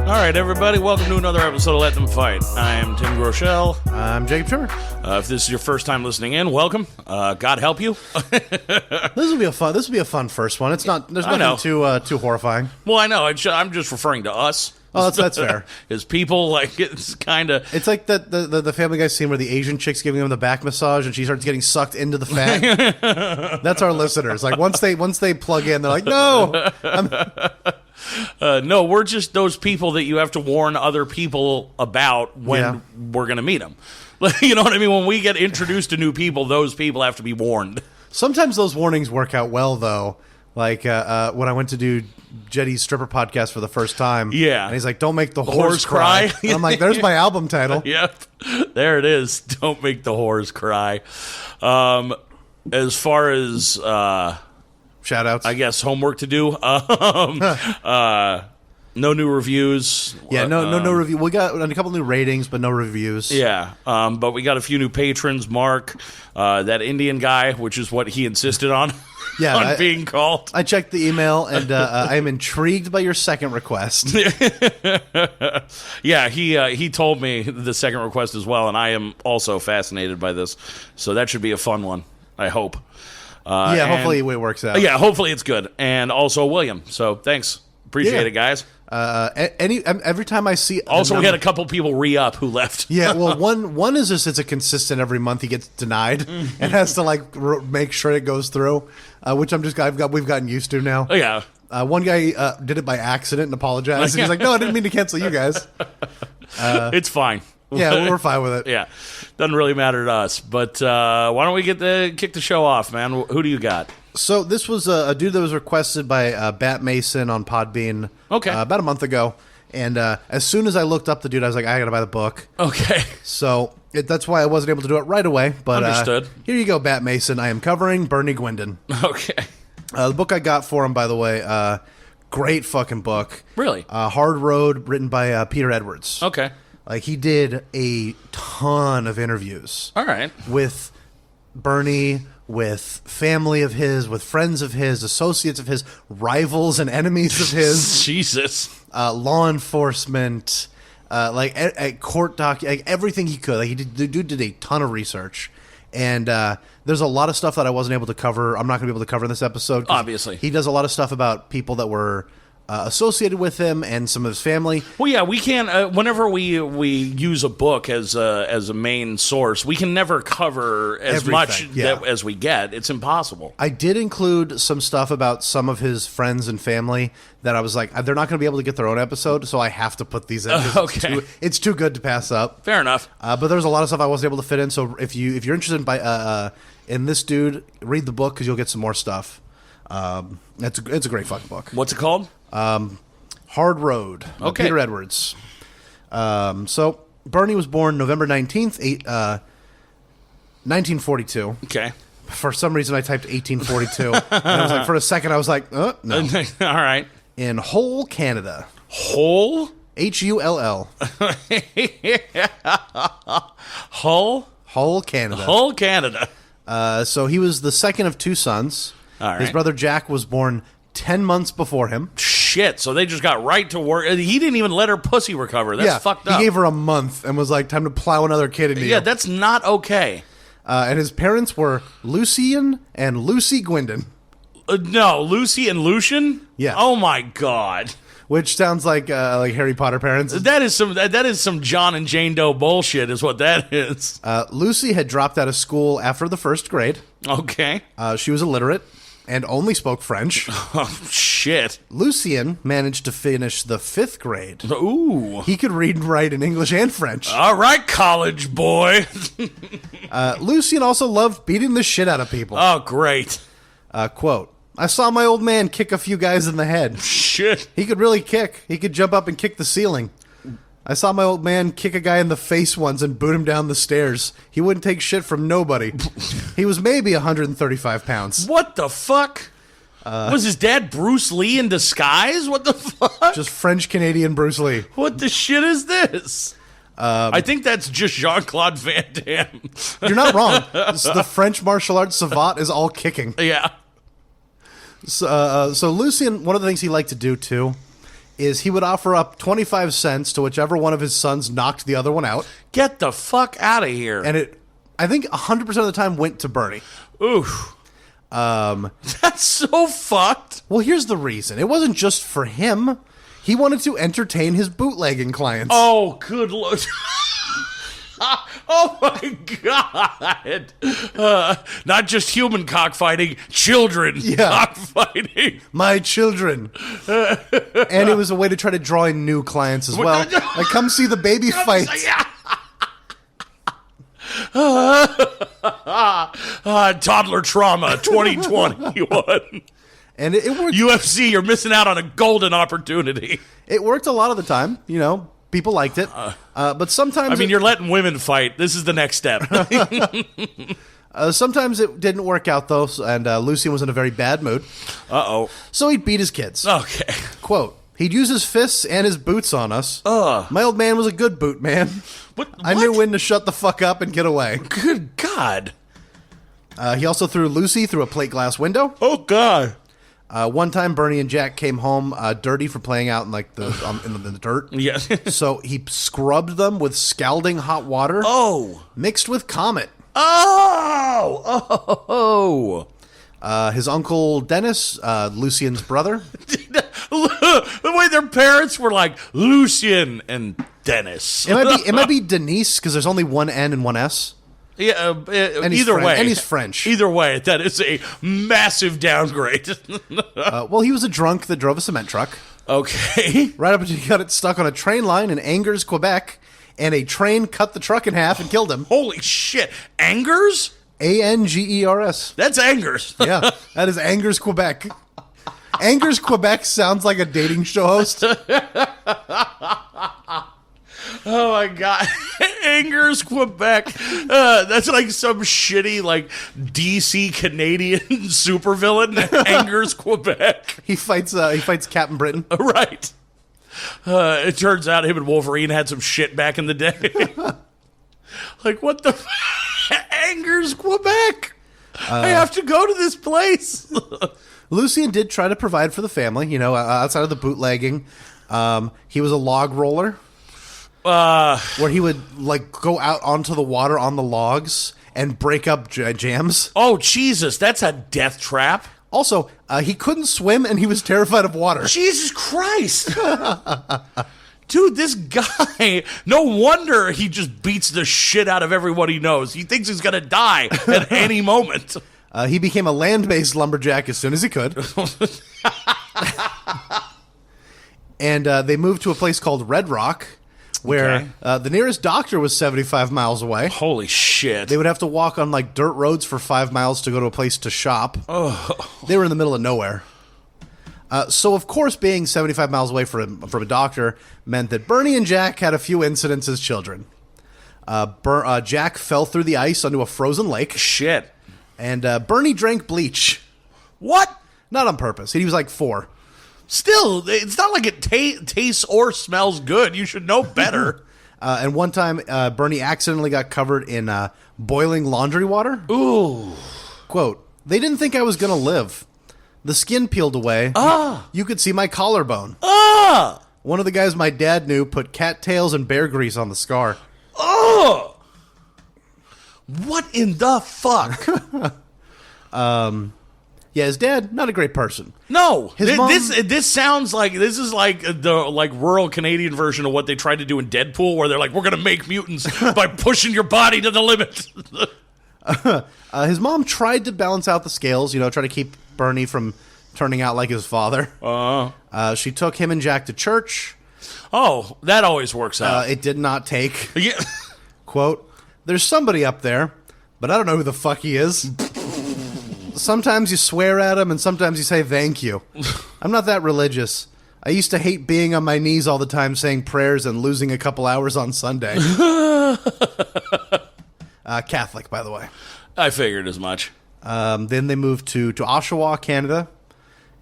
All right, everybody, welcome to another episode of Let Them Fight. I am Tim Groeschel. I'm Jacob Trimmer. If this is your first time listening in, welcome. God help you. This will be a fun first one. It's not. There's nothing too horrifying. Well, I know. I'm just referring to us. Oh, that's fair. As people, like, it's kind of... It's like the Family Guy scene where the Asian chick's giving him the back massage and she starts getting sucked into the fat. That's our listeners. Like, once they plug in, they're like, no. No, we're just those people that you have to warn other people about when we're going to meet them. You know what I mean? When we get introduced to new people, those people have to be warned. Sometimes those warnings work out well, though. Like when I went to do Jetty's stripper podcast for the first time. Yeah. And he's like, don't make the whores cry. And I'm like, there's my album title. Yep. There it is. Don't make the whores cry. As far as... shout-outs. I guess homework to do. No new reviews. Yeah, no review. We got a couple new ratings, but no reviews. Yeah, but we got a few new patrons. Mark, that Indian guy, which is what he insisted on. Yeah, on being called. I checked the email, and I am intrigued by your second request. Yeah, he told me the second request as well, and I am also fascinated by this. So that should be a fun one, I hope. Hopefully it works out. Yeah, hopefully it's good. And also William. So thanks. Appreciate it, guys. Every time I see... Also, we had a couple people re-up who left. Yeah, well, one is just it's a consistent every month he gets denied and has to make sure it goes through, which we've gotten used to now. Oh, yeah. One guy did it by accident and apologized. And he's like, no, I didn't mean to cancel you guys. It's fine. Yeah, we're fine with it. Yeah, doesn't really matter to us. But why don't we kick the show off, man? Who do you got? So this was a dude that was requested by Bat Mason on Podbean about a month ago. And as soon as I looked up the dude, I was like, I got to buy the book. Okay. So that's why I wasn't able to do it right away. But understood. Here you go, Bat Mason. I am covering Bernie Gwindon. Okay. The book I got for him, by the way, great fucking book. Really? Hard Road, written by Peter Edwards. Okay. Like, he did a ton of interviews. All right. With Bernie, with family of his, with friends of his, associates of his, rivals and enemies of his. Jesus. Law enforcement, court everything he could. Like, the dude did a ton of research. And there's a lot of stuff that I wasn't able to cover. I'm not going to be able to cover in this episode. Obviously. He does a lot of stuff about people that were... associated with him and some of his family. Well, yeah, we can't. Whenever we use a book as a main source, we can never cover as much as we get. It's impossible. I did include some stuff about some of his friends and family that I was like, they're not going to be able to get their own episode, so I have to put these in. Okay, it's too good to pass up. Fair enough. But there's a lot of stuff I wasn't able to fit in. So if you're interested in this dude, read the book because you'll get some more stuff. It's a great fucking book. What's it called? Hard Road. Okay. Peter Edwards. So Bernie was born November 19th, 1942. Okay. For some reason, I typed 1842. And I was like, for a second, I was like, no. All right. In Hull, Canada. Hull? Hull. Hull? Hull, Canada. Hull, Canada. So he was the second of two sons. All right. His brother Jack was born 10 months before him. Shit, so they just got right to work. He didn't even let her pussy recover. That's fucked up. He gave her a month and was like, time to plow another kid into you. Yeah, that's not okay. And his parents were Lucian and Lucy Gwindon. No, Lucy and Lucian? Yeah. Oh, my God. Which sounds like Harry Potter parents. That is some John and Jane Doe bullshit is what that is. Lucy had dropped out of school after the first grade. Okay. She was illiterate and only spoke French. Oh, shit. Lucian managed to finish the 5th grade. Ooh. He could read and write in English and French. All right, college boy. Lucian also loved beating the shit out of people. Oh, great. Quote, I saw my old man kick a few guys in the head. Shit. He could really kick. He could jump up and kick the ceiling. I saw my old man kick a guy in the face once and boot him down the stairs. He wouldn't take shit from nobody. He was maybe 135 pounds. What the fuck? Was his dad Bruce Lee in disguise? What the fuck? Just French-Canadian Bruce Lee. What the shit is this? I think that's just Jean-Claude Van Damme. You're not wrong. The French martial arts savant is all kicking. Yeah. So Lucian, one of the things he liked to do, too, is he would offer up 25 cents to whichever one of his sons knocked the other one out. Get the fuck out of here. And I think 100% of the time went to Bernie. Oof. That's so fucked. Well, here's the reason. It wasn't just for him. He wanted to entertain his bootlegging clients. Oh, good lord. Oh my god. Not just human cockfighting, children cockfighting. My children. And it was a way to try to draw in new clients as well. Like, come see the baby fight. Toddler trauma 2021. And it worked. UFC, you're missing out on a golden opportunity. It worked a lot of the time, you know. People liked it. But sometimes... I mean, you're letting women fight. This is the next step. Sometimes it didn't work out, though, and Lucien was in a very bad mood. Uh-oh. So he'd beat his kids. Okay. Quote, he'd use his fists and his boots on us. My old man was a good boot man. What? I knew when to shut the fuck up and get away. Good God. He also threw Lucy through a plate glass window. Oh, God. One time, Bernie and Jack came home dirty from playing out in like in the dirt. Yeah. So he scrubbed them with scalding hot water. Oh. Mixed with Comet. Oh. His uncle Dennis, Lucien's brother. The way their parents were like Lucien and Dennis. It might be Denise because there's only one N and one S. Yeah, either way. And he's French. Either way, that is a massive downgrade. Well, he was a drunk that drove a cement truck. Okay. Right up until he got it stuck on a train line in Angers, Quebec, and a train cut the truck in half and killed him. Holy shit. Angers? Angers. That's Angers. Yeah, that is Angers, Quebec. Angers, Quebec sounds like a dating show host. Oh my God. Angers, Quebec. That's like some shitty, like, DC Canadian supervillain. Angers, Quebec. He fights Captain Britain. Right. It turns out him and Wolverine had some shit back in the day. Like, what the Angers, Quebec. I have to go to this place. Lucien did try to provide for the family, you know, outside of the bootlegging. He was a log roller. Where he would like go out onto the water on the logs and break up jams. Oh, Jesus, that's a death trap. Also, he couldn't swim and he was terrified of water. Jesus Christ. Dude, this guy, no wonder he just beats the shit out of everyone he knows. He thinks he's going to die at any moment. He became a land-based lumberjack as soon as he could. And they moved to a place called Red Rock, where the nearest doctor was 75 miles away. Holy shit. They would have to walk on like dirt roads for 5 miles to go to a place to shop. Oh. They were in the middle of nowhere. So, of course, being 75 miles away from a doctor meant that Bernie and Jack had a few incidents as children. Jack fell through the ice onto a frozen lake. Shit. And Bernie drank bleach. What? Not on purpose. He was like 4. Still, it's not like it tastes or smells good. You should know better. And one time, Bernie accidentally got covered in boiling laundry water. Ooh. Quote, they didn't think I was going to live. The skin peeled away. You could see my collarbone. One of the guys my dad knew put cattails and bear grease on the scar. What in the fuck? Yeah, his dad, not a great person. No, his mom, this sounds like this is like the rural Canadian version of what they tried to do in Deadpool, where they're like, "We're gonna make mutants by pushing your body to the limit." His mom tried to balance out the scales, you know, try to keep Bernie from turning out like his father. She took him and Jack to church. Oh, that always works out. It did not take. Yeah. Quote, there's somebody up there, but I don't know who the fuck he is. Sometimes you swear at him, and sometimes you say thank you. I'm not that religious. I used to hate being on my knees all the time saying prayers and losing a couple hours on Sunday. Catholic, by the way. I figured as much. Then they moved to Oshawa, Canada.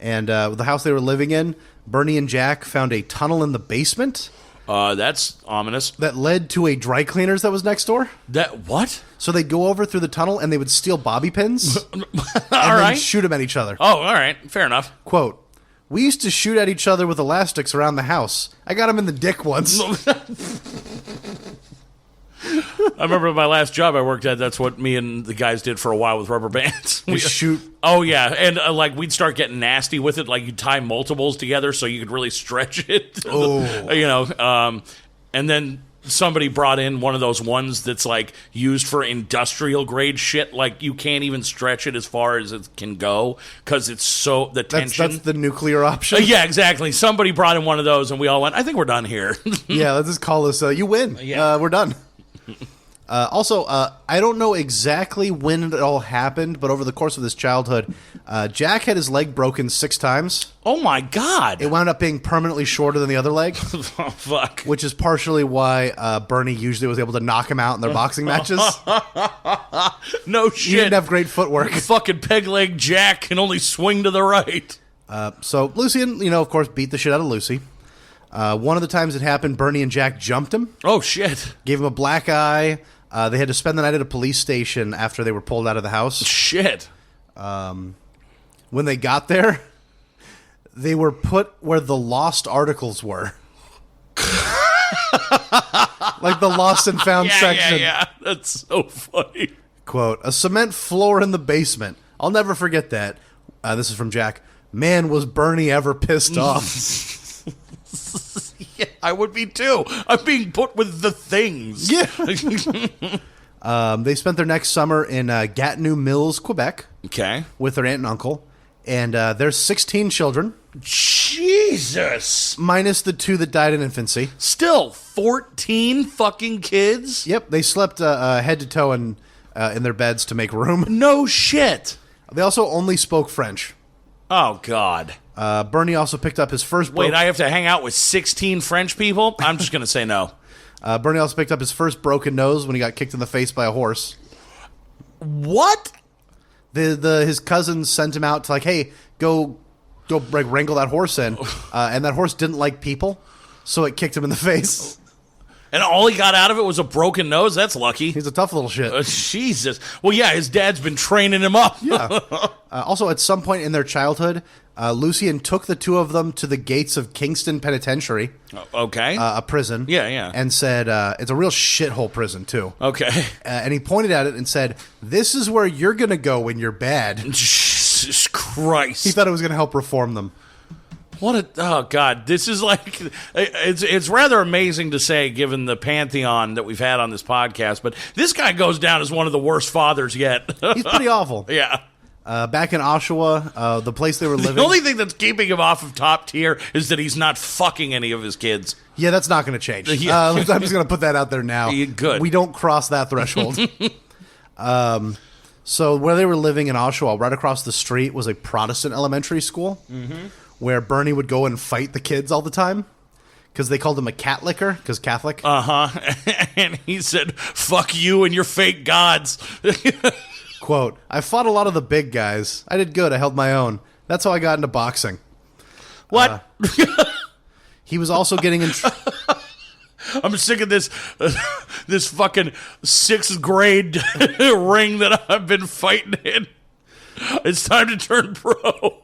And the house they were living in, Bernie and Jack found a tunnel in the basement. That's ominous. That led to a dry cleaners that was next door. That what? So they'd go over through the tunnel and they would steal bobby pins. All right. Shoot them at each other. Oh, all right. Fair enough. Quote, We used to shoot at each other with elastics around the house. I got him in the dick once. I remember my last job I worked at, that's what me and the guys did for a while with rubber bands. We shoot. Oh, yeah. And, we'd start getting nasty with it. Like, you'd tie multiples together so you could really stretch it. Oh. You know, and then somebody brought in one of those ones that's, like, used for industrial-grade shit. Like, you can't even stretch it as far as it can go because it's so... The tension... That's the nuclear option? Yeah, exactly. Somebody brought in one of those, and we all went, I think we're done here. Yeah, let's just call this... you win. Yeah. We're done. Also, I don't know exactly when it all happened, but over the course of his childhood, Jack had his leg broken 6 times. Oh, my God. It wound up being permanently shorter than the other leg. Oh, fuck. Which is partially why Bernie usually was able to knock him out in their boxing matches. No He shit. didn't have great footwork. Fucking peg leg Jack can only swing to the right. So Lucian, of course, beat the shit out of Lucy. One of the times it happened, Bernie and Jack jumped him. Oh, shit. Gave him a black eye. They had to spend the night at a police station after they were pulled out of the house. Shit. When they got there, they were put where the lost articles were. Like the lost and found section. Yeah. That's so funny. Quote, a cement floor in the basement. I'll never forget that. This is from Jack. Man, was Bernie ever pissed off. Yeah, I would be too. I'm being put with the things. Yeah. They spent their next summer in Gatineau Mills, Quebec. Okay. With their aunt and uncle. And there's 16 children. Jesus. Minus the 2 that died in infancy. Still 14 fucking kids? Yep, they slept head to toe in their beds to make room. No shit. They also only spoke French. Oh, God. Bernie also picked up his first... Wait, I have to hang out with 16 French people? I'm just going to say no. Bernie also picked up his first broken nose when he got kicked in the face by a horse. What? His cousins sent him out to hey, go like wrangle that horse in. And that horse didn't like people, so it kicked him in the face. And all he got out of it was a broken nose? That's lucky. He's a tough little shit. Jesus. Well, yeah, his dad's been training him up. Yeah. Also, at some point in their childhood, Lucian took the 2 of them to the gates of Kingston Penitentiary. Okay. A prison. Yeah. And said, it's a real shithole prison, too. Okay. And he pointed at it and said, this is where you're going to go when you're bad. Jesus Christ. He thought it was going to help reform them. Oh, God. This is it's rather amazing to say, given the pantheon that we've had on this podcast, but this guy goes down as one of the worst fathers yet. He's pretty awful. Yeah. Back in Oshawa, the place they were living... The only thing that's keeping him off of top tier is that he's not fucking any of his kids. Yeah, that's not going to change. Yeah. I'm just going to put that out there now. Good. We don't cross that threshold. So where they were living in Oshawa, right across the street was a Protestant elementary school where Bernie would go and fight the kids all the time because they called him a cat licker because Catholic. And he said, fuck you and your fake gods. Quote, I fought a lot of the big guys. I did good. I held my own. That's how I got into boxing. What? He was also getting in... I'm sick of this this fucking 6th grade ring that I've been fighting in. It's time to turn pro.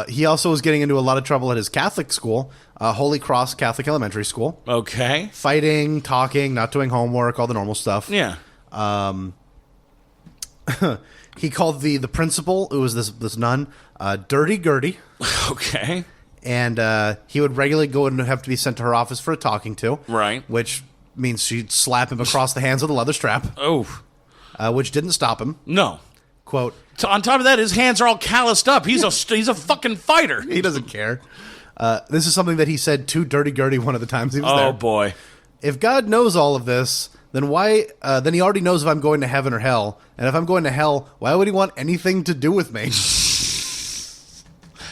He also was getting into a lot of trouble at his Catholic school, Holy Cross Catholic Elementary School. Okay. Fighting, talking, not doing homework, all the normal stuff. Yeah. He called the principal, who was this nun, Dirty Gertie. Okay. And he would regularly go and have to be sent to her office for a talking to. Right. Which means she'd slap him across the hands with a leather strap. Oh. Which didn't stop him. No. Quote. On top of that, his hands are all calloused up. He's a fucking fighter. He doesn't care. This is something that he said to Dirty Gertie one of the times he was there. Oh, boy. If God knows all of this, then why? Then he already knows if I'm going to heaven or hell. And if I'm going to hell, why would he want anything to do with me?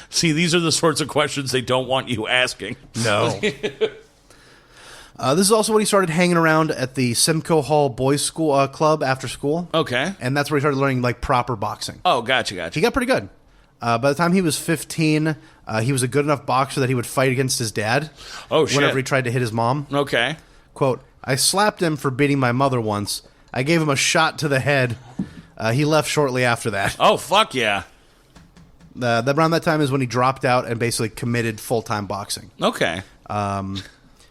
See, these are the sorts of questions they don't want you asking. No. This is also when he started hanging around at the Simcoe Hall Boys School Club after school. Okay. And that's where he started learning proper boxing. Oh, gotcha. He got pretty good. By the time he was 15, he was a good enough boxer that he would fight against his dad. Oh, shit. Whenever he tried to hit his mom. Okay. Quote, I slapped him for beating my mother once. I gave him a shot to the head. He left shortly after that. Oh, fuck yeah. Around that time is when he dropped out and basically committed full-time boxing. Okay.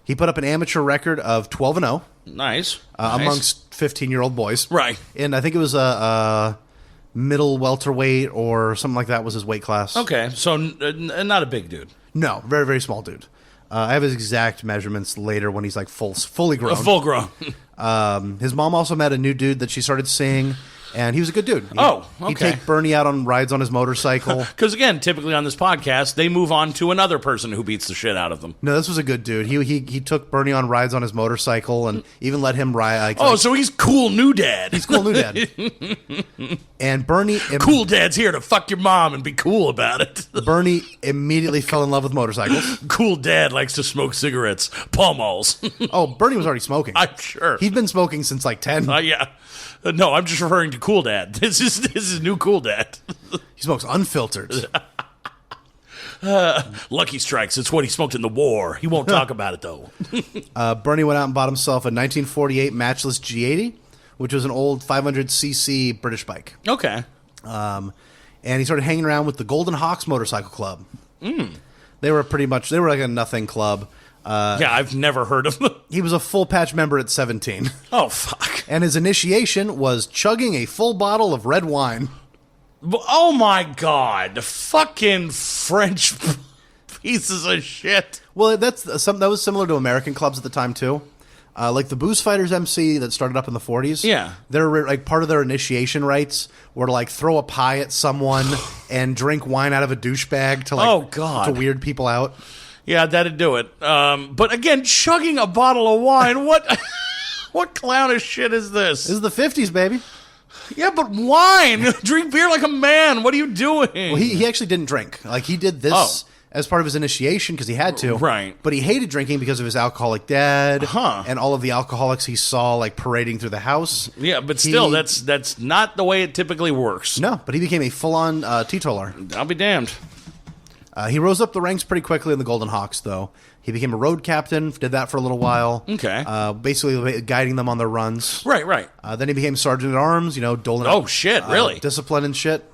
He put up an amateur record of 12-0. Nice. Amongst 15-year-old boys. Right. And I think it was a middle welterweight or something like that was his weight class. Okay, so not a big dude. No, very, very small dude. I have his exact measurements later when he's like fully grown. Full grown. His mom also met a new dude that she started seeing, and he was a good dude. He'd take Bernie out on rides on his motorcycle. Because again, typically on this podcast, they move on to another person who beats the shit out of them. No, this was a good dude. He took Bernie on rides on his motorcycle and even let him ride. So he's cool new dad. He's cool new dad. And Bernie... Cool dad's here to fuck your mom and be cool about it. Bernie immediately fell in love with motorcycles. Cool dad likes to smoke cigarettes. Pall Malls. Oh, Bernie was already smoking. I'm sure. He'd been smoking since like 10. Yeah. No, I'm just referring to Cool Dad. This is new Cool Dad. He smokes unfiltered. Lucky Strikes. It's what he smoked in the war. He won't talk about it, though. Bernie went out and bought himself a 1948 matchless G80, which was an old 500cc British bike. Okay. And he started hanging around with the Golden Hawks Motorcycle Club. They were like a nothing club. Yeah, I've never heard of them. He was a full patch member at 17. Oh, fuck. And his initiation was chugging a full bottle of red wine. Oh, my God. Fucking French pieces of shit. Well, that was similar to American clubs at the time, too. Like the Booze Fighters MC that started up in the 40s. Yeah. They're like part of their initiation rites were to like throw a pie at someone and drink wine out of a douchebag to like oh, God. to weird people out. Yeah, that'd do it. But again, chugging a bottle of wine, what clownish shit is this? This is the 50s, baby. Yeah, but wine. Drink beer like a man. What are you doing? Well, he actually didn't drink. Like, he did this as part of his initiation because he had to. Right. But he hated drinking because of his alcoholic dad Huh. and all of the alcoholics he saw, like, parading through the house. Yeah, but still, that's not the way it typically works. No, but he became a full-on teetotaler. I'll be damned. He rose up the ranks pretty quickly in the Golden Hawks, though. He became a road captain, did that for a little while. Okay. Basically guiding them on their runs. Right. Then he became sergeant at arms, doling out Oh, shit, really? discipline and shit.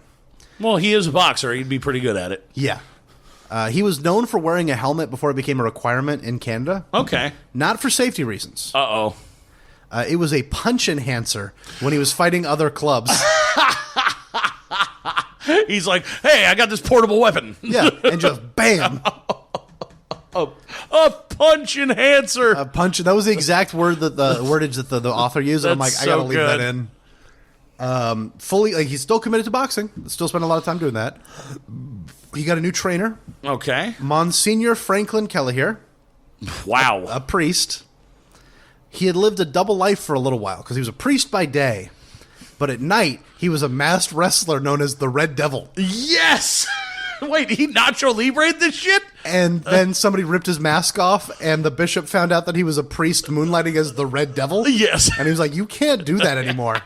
Well, he is a boxer. He'd be pretty good at it. Yeah. He was known for wearing a helmet before it became a requirement in Canada. Okay. Not for safety reasons. Uh-oh. It was a punch enhancer when he was fighting other clubs. He's like, hey, I got this portable weapon. Yeah, and just bam. A punch enhancer. A punch. That was the exact word that the wordage that the author used. And I'm like, That's I gotta so leave good. that in. Fully, like, he's still committed to boxing. Still spent a lot of time doing that. He got a new trainer, Okay. Monsignor Franklin Kelleher, Wow. a priest. He had lived a double life for a little while because he was a priest by day, but at night he was a masked wrestler known as the Red Devil. Yes. Wait, he Nacho Libre'd this shit? And then somebody ripped his mask off, and the bishop found out that he was a priest moonlighting as the Red Devil. Yes. And he was like, you can't do that anymore.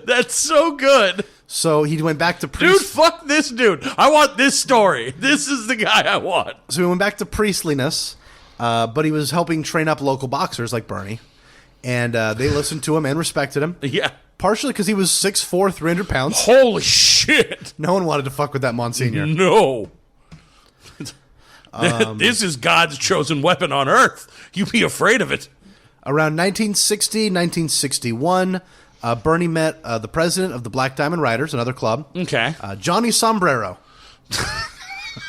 That's so good. So he went back to Dude, priest. fuck this dude. I want this story. This is the guy I want. So he went back to priestliness, but he was helping train up local boxers like Bernie. And they listened to him and respected him. Yeah. Partially because he was 6'4", 300 pounds. Holy shit. No one wanted to fuck with that Monsignor. No. This is God's chosen weapon on earth. You be afraid of it. Around 1960, 1961, Bernie met the president of the Black Diamond Riders, another club, Okay. Johnny Sombrero.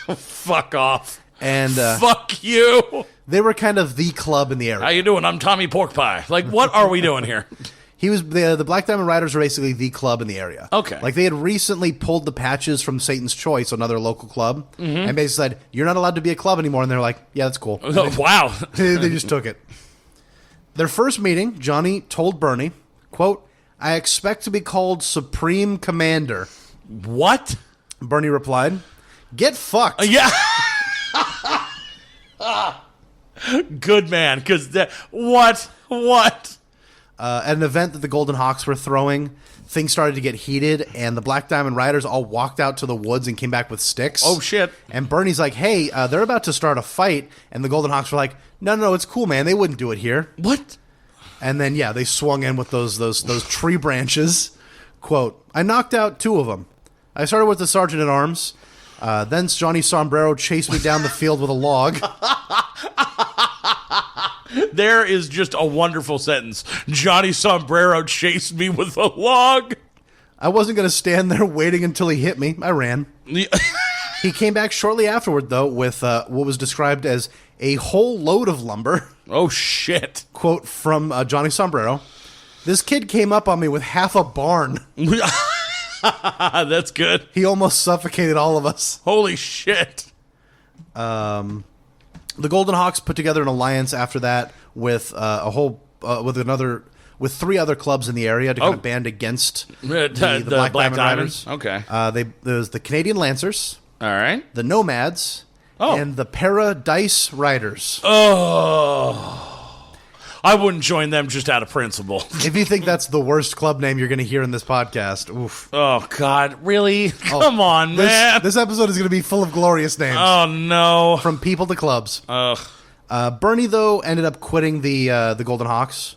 Fuck off. And Fuck you. they were kind of the club in the area. How you doing? I'm Tommy Pork Pie. Like, what are we doing here? He was the Black Diamond Riders are basically the club in the area. Okay. Like, they had recently pulled the patches from Satan's Choice, another local club, and basically said, you're not allowed to be a club anymore. And they're like, yeah, that's cool. Wow. They just took it. Their first meeting, Johnny told Bernie, quote, I expect to be called Supreme Commander. What? Bernie replied, get fucked. Yeah. Good man, because what? At an event that the Golden Hawks were throwing, things started to get heated, and the Black Diamond Riders all walked out to the woods and came back with sticks. Oh, shit. And Bernie's like, hey, they're about to start a fight. And the Golden Hawks were like, no, it's cool, man. They wouldn't do it here. What? And then, yeah, they swung in with those tree branches. Quote, I knocked out 2 of them. I started with the sergeant at arms. Then Johnny Sombrero chased me down the field with a log. There is just a wonderful sentence. Johnny Sombrero chased me with a log. I wasn't going to stand there waiting until he hit me. I ran. He came back shortly afterward, though, with what was described as a whole load of lumber. Oh, shit. Quote from Johnny Sombrero. This kid came up on me with half a barn. That's good. He almost suffocated all of us. Holy shit. The Golden Hawks put together an alliance after that with with three other clubs in the area to kind of band against the Black Diamond Riders. Okay. There was the Canadian Lancers, All right. the Nomads, and the Paradise Riders. Oh. I wouldn't join them just out of principle. If you think that's the worst club name you're going to hear in this podcast, oof. Oh, God. Really? Come on, man. This episode is going to be full of glorious names. Oh, no. From people to clubs. Ugh. Bernie, though, ended up quitting the Golden Hawks.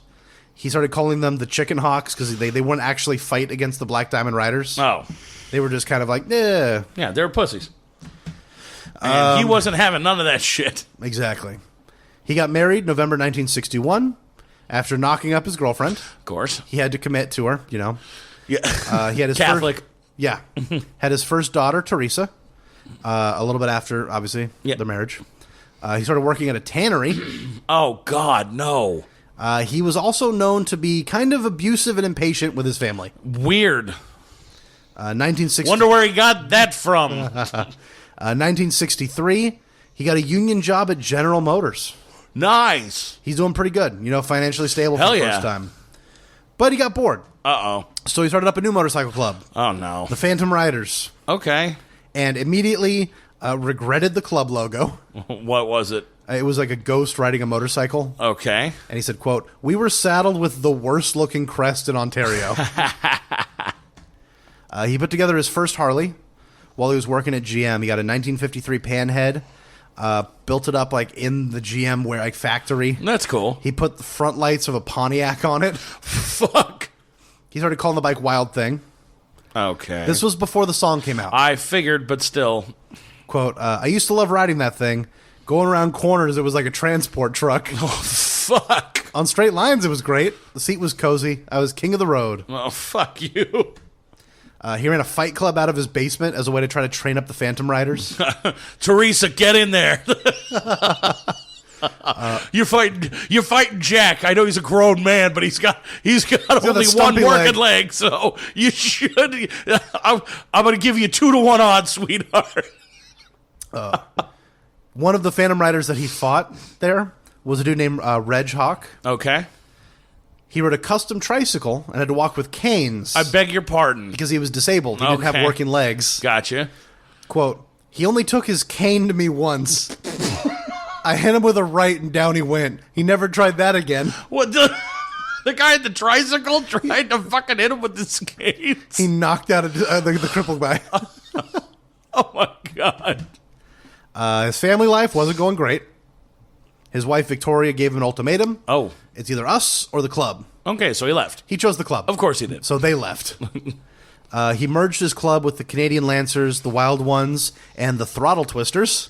He started calling them the Chicken Hawks because they wouldn't actually fight against the Black Diamond Riders. Oh. They were just kind of like, nah. Yeah, they were pussies. And he wasn't having none of that shit. Exactly. He got married November 1961 after knocking up his girlfriend. Of course. He had to commit to her, you know. Yeah. He had his Catholic. Had his first daughter, Teresa, a little bit after, obviously, their marriage. He started working at a tannery. Oh, God, no. He was also known to be kind of abusive and impatient with his family. Weird. 1960. Wonder where he got that from. 1963, he got a union job at General Motors. Nice. He's doing pretty good, financially stable for the first time. But he got bored. Uh-oh. So he started up a new motorcycle club. Oh, no. The Phantom Riders. Okay. And immediately regretted the club logo. What was it? It was like a ghost riding a motorcycle. Okay. And he said, quote, "We were saddled with the worst looking crest in Ontario." He put together his first Harley while he was working at GM. He got a 1953 Panhead. Built it up like in the GM factory. That's cool. He put the front lights of a Pontiac on it. Fuck. He started calling the bike Wild Thing. Okay. This was before the song came out. I figured, but still. Quote, "I used to love riding that thing. Going around corners, it was like a transport truck. Oh, fuck. On straight lines, it was great. The seat was cozy. I was king of the road." Oh, fuck you. He ran a fight club out of his basement as a way to try to train up the Phantom Riders. Teresa, get in there. You're fighting Jack. I know he's a grown man, but he's got only one working leg, so you should. I'm going to give you 2-to-1 odds, sweetheart. One of the Phantom Riders that he fought there was a dude named Reg Hawk. Okay. He rode a custom tricycle and had to walk with canes. I beg your pardon. Because he was disabled. He didn't have working legs. Gotcha. Quote, "He only took his cane to me once. I hit him with a right and down he went. He never tried that again." What the guy at the tricycle tried to fucking hit him with the skates? He knocked out the crippled guy. Oh my God. His family life wasn't going great. His wife, Victoria, gave him an ultimatum. Oh. It's either us or the club. Okay, so he left. He chose the club. Of course he did. So they left. He merged his club with the Canadian Lancers, the Wild Ones, and the Throttle Twisters.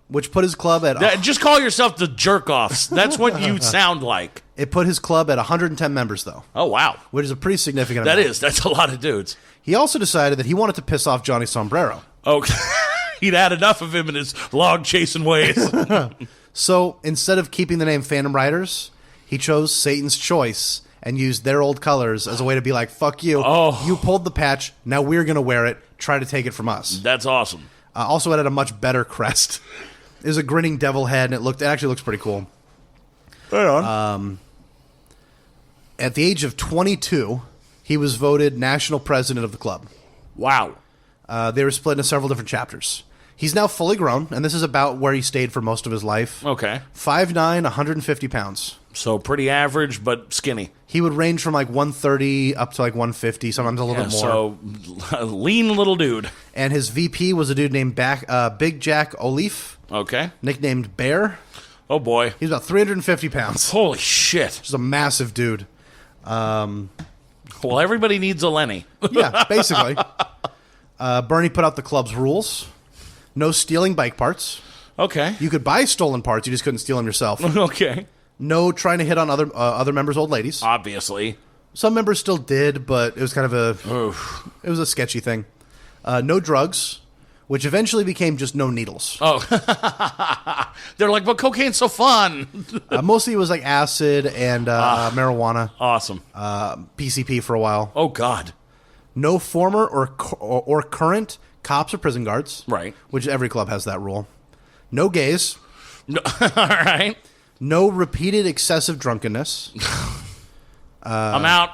Which put his club at... Just call yourself the Jerk-Offs. That's what you sound like. It put his club at 110 members, though. Oh, wow. Which is a pretty significant amount. That's a lot of dudes. He also decided that he wanted to piss off Johnny Sombrero. Okay. He'd had enough of him in his log-chasing ways. So, instead of keeping the name Phantom Riders, he chose Satan's Choice and used their old colors as a way to be like, fuck you. Oh. You pulled the patch. Now we're going to wear it. Try to take it from us. That's awesome. Also, it had a much better crest. It was a grinning devil head, and it actually looks pretty cool. Right on. At the age of 22, he was voted national president of the club. Wow. They were split into several different chapters. He's now fully grown, and this is about where he stayed for most of his life. Okay. 5'9", 150 pounds. So pretty average, but skinny. He would range from like 130 up to like 150, sometimes a little bit more. So lean little dude. And his VP was a dude named Big Jack O'Leaf. Okay. Nicknamed Bear. Oh, boy. He's about 350 pounds. Holy shit. Just a massive dude. Well, everybody needs a Lenny. Yeah, basically. Bernie put out the club's rules. No stealing bike parts. Okay. You could buy stolen parts, you just couldn't steal them yourself. Okay. No trying to hit on other members' old ladies. Obviously. Some members still did, but it was kind of it was a sketchy thing. No drugs, which eventually became just no needles. Oh. They're like, but cocaine's so fun. Mostly it was like acid and marijuana. Awesome. PCP for a while. Oh, God. No former or current cops or prison guards. Right. Which every club has that rule. No gays. No, all right. No repeated excessive drunkenness. I'm out.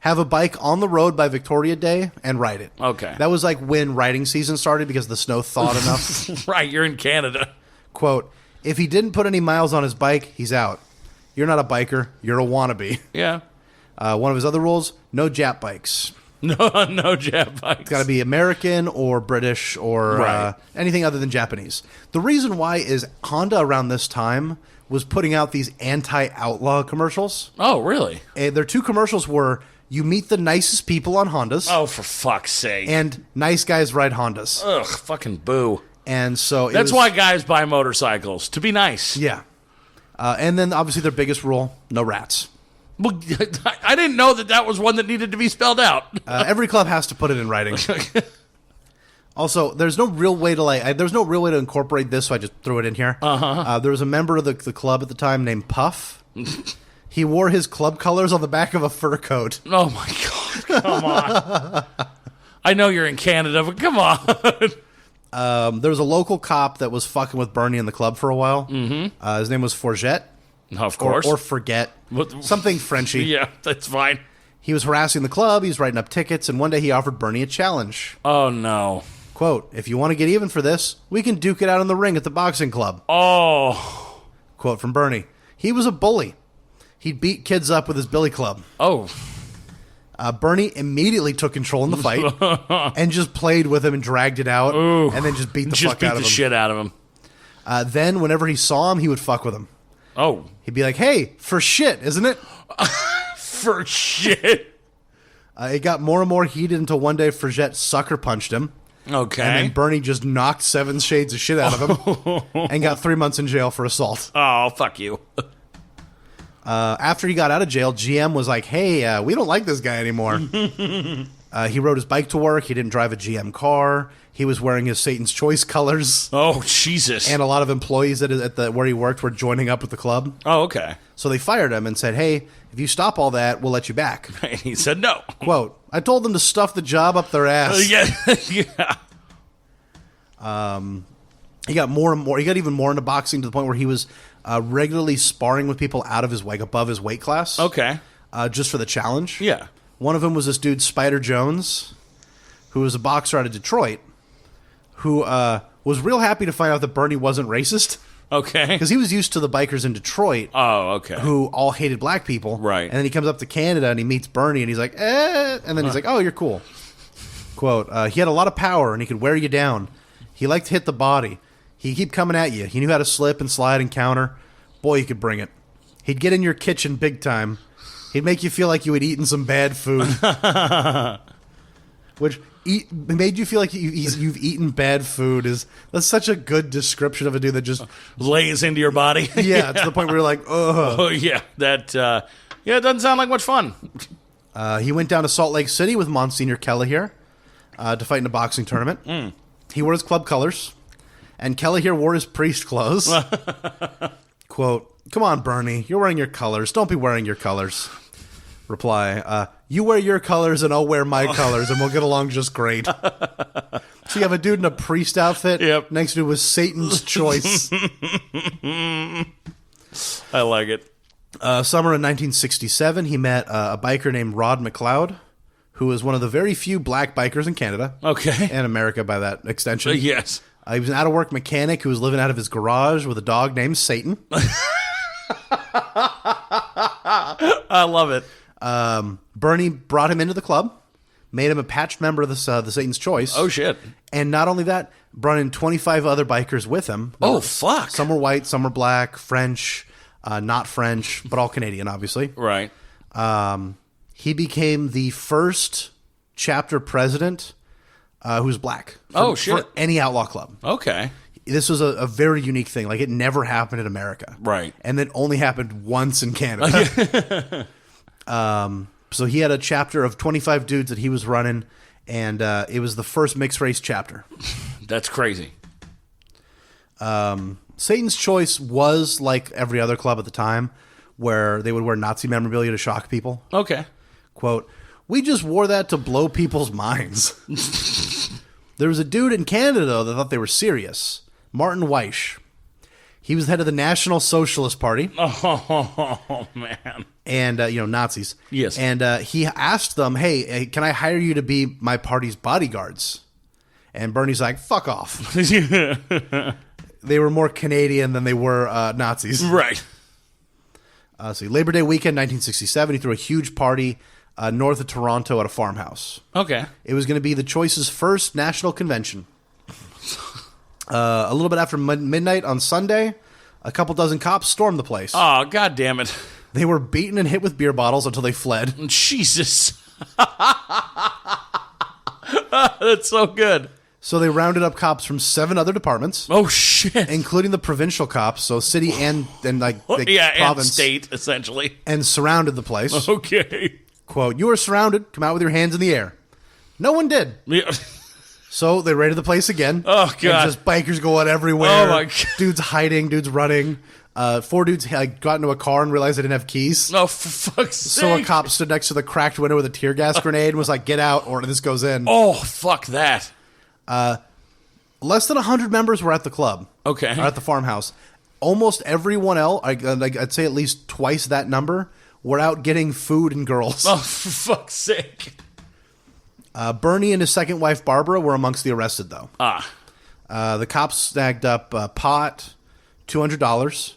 Have a bike on the road by Victoria Day and ride it. Okay. That was like when riding season started because the snow thawed enough. Right, you're in Canada. Quote, if he didn't put any miles on his bike, he's out. You're not a biker. You're a wannabe. Yeah. One of his other rules, no Jap bikes. No Jap bikes. It's got to be American or British or Right. anything other than Japanese. The reason why is Honda around this time was putting out these anti-outlaw commercials. Oh, really? And their two commercials were, you meet the nicest people on Hondas. Oh, for fuck's sake. And nice guys ride Hondas. Ugh, fucking boo. And so That's why guys buy motorcycles, to be nice. Yeah. And then obviously their biggest rule, no rats. Well, I didn't know that was one that needed to be spelled out. Every club has to put it in writing. Also, there's no real way to incorporate this, so I just threw it in here. There was a member of the club at the time named Puff. He wore his club colors on the back of a fur coat. Oh, my God. Come on. I know you're in Canada, but come on. There was a local cop that was fucking with Bernie in the club for a while. Mm-hmm. His name was Forget. Of course. Or Forget. Something Frenchy. Yeah, that's fine. He was harassing the club, he was writing up tickets, and one day he offered Bernie a challenge. Oh, no. Quote, if you want to get even for this, we can duke it out in the ring at the boxing club. Oh. Quote from Bernie, he was a bully. He'd beat kids up with his billy club. Oh. Bernie immediately took control in the fight and just played with him and dragged it out. Ooh. And then just beat the fuck out of him. Shit out of him. Then whenever he saw him, he would fuck with him. Oh. He'd be like, hey, for shit, isn't it? For shit. It got more and more heated until one day Forget sucker punched him. Okay. And then Bernie just knocked 7 shades of shit out of him and got 3 months in jail for assault. Oh, fuck you. After he got out of jail, GM was like, hey, we don't like this guy anymore. He rode his bike to work. He didn't drive a GM car. He was wearing his Satan's Choice colors. Oh, Jesus. And a lot of employees at where he worked were joining up with the club. Oh, okay. So they fired him and said, hey, if you stop all that, we'll let you back. And he said no. Quote, I told them to stuff the job up their ass. Yeah. He got more and more. He got even more into boxing to the point where he was regularly sparring with people out of his, like, above his weight class. Okay. Just for the challenge. Yeah. One of them was this dude, Spider Jones, who was a boxer out of Detroit, who was real happy to find out that Bernie wasn't racist. Okay. Because he was used to the bikers in Detroit. Oh, okay. Who all hated black people. Right. And then he comes up to Canada and he meets Bernie and he's like, eh. And then he's like, oh, you're cool. Quote, he had a lot of power and he could wear you down. He liked to hit the body. He'd keep coming at you. He knew how to slip and slide and counter. Boy, he could bring it. He'd get in your kitchen big time. He'd make you feel like you had eaten some bad food. Which made you feel like you've eaten bad food. That's such a good description of a dude that just lays into your body. Yeah, to the point where you're like, ugh. Oh, yeah. That, it doesn't sound like much fun. He went down to Salt Lake City with Monsignor Kelleher to fight in a boxing tournament. Mm. He wore his club colors, and Kelleher wore his priest clothes. Quote, come on, Bernie, you're wearing your colors. Don't be wearing your colors. Reply, you wear your colors and I'll wear my colors and we'll get along just great. So you have a dude in a priest outfit. Yep. Next to was Satan's Choice. I like it. Summer in 1967, he met a biker named Rod McLeod, who was one of the very few black bikers in Canada. Okay. And America by that extension. Yes. He was an out-of-work mechanic who was living out of his garage with a dog named Satan. I love it. Bernie brought him into the club, made him a patched member of the Satan's Choice. Oh, shit. And not only that, brought in 25 other bikers with him. Oh, fuck. Some were white, some were black, French, not French, but all Canadian, obviously. Right. He became the first chapter president who's black. Shit. For any outlaw club. Okay. This was a very unique thing. Like, it never happened in America. Right. And it only happened once in Canada. So he had a chapter of 25 dudes that he was running, and it was the first mixed race chapter. That's crazy. Satan's Choice was like every other club at the time, where they would wear Nazi memorabilia to shock people. Okay. Quote, "We just wore that to blow people's minds." There was a dude in Canada, though, that thought they were serious. Martin Weish. He was the head of the National Socialist Party. Oh, man. And, Nazis. Yes. And he asked them, hey, can I hire you to be my party's bodyguards? And Bernie's like, fuck off. They were more Canadian than they were Nazis. Right. So Labor Day weekend, 1967, he threw a huge party north of Toronto at a farmhouse. Okay. It was going to be the Choice's first national convention. A little bit after midnight on Sunday, a couple dozen cops stormed the place. Oh, God damn it. They were beaten and hit with beer bottles until they fled. Jesus. That's so good. So they rounded up cops from 7 other departments. Oh, shit. Including the provincial cops, so city and the and province. state, essentially. And surrounded the place. Okay. Quote, "You are surrounded. Come out with your hands in the air." No one did. Yeah. So they raided the place again. Oh, God. And just bikers going everywhere. Oh, my God. Dudes hiding, dudes running. 4 dudes got into a car and realized they didn't have keys. Oh, for fuck's sake. So a cop stood next to the cracked window with a tear gas grenade and was like, "Get out or this goes in." Oh, fuck that. Less than 100 members were at the club. Okay. Or at the farmhouse. Almost everyone else, I'd say at least twice that number, were out getting food and girls. Oh, for fuck's sake. Bernie and his second wife, Barbara, were amongst the arrested, though. The cops snagged up pot, $200,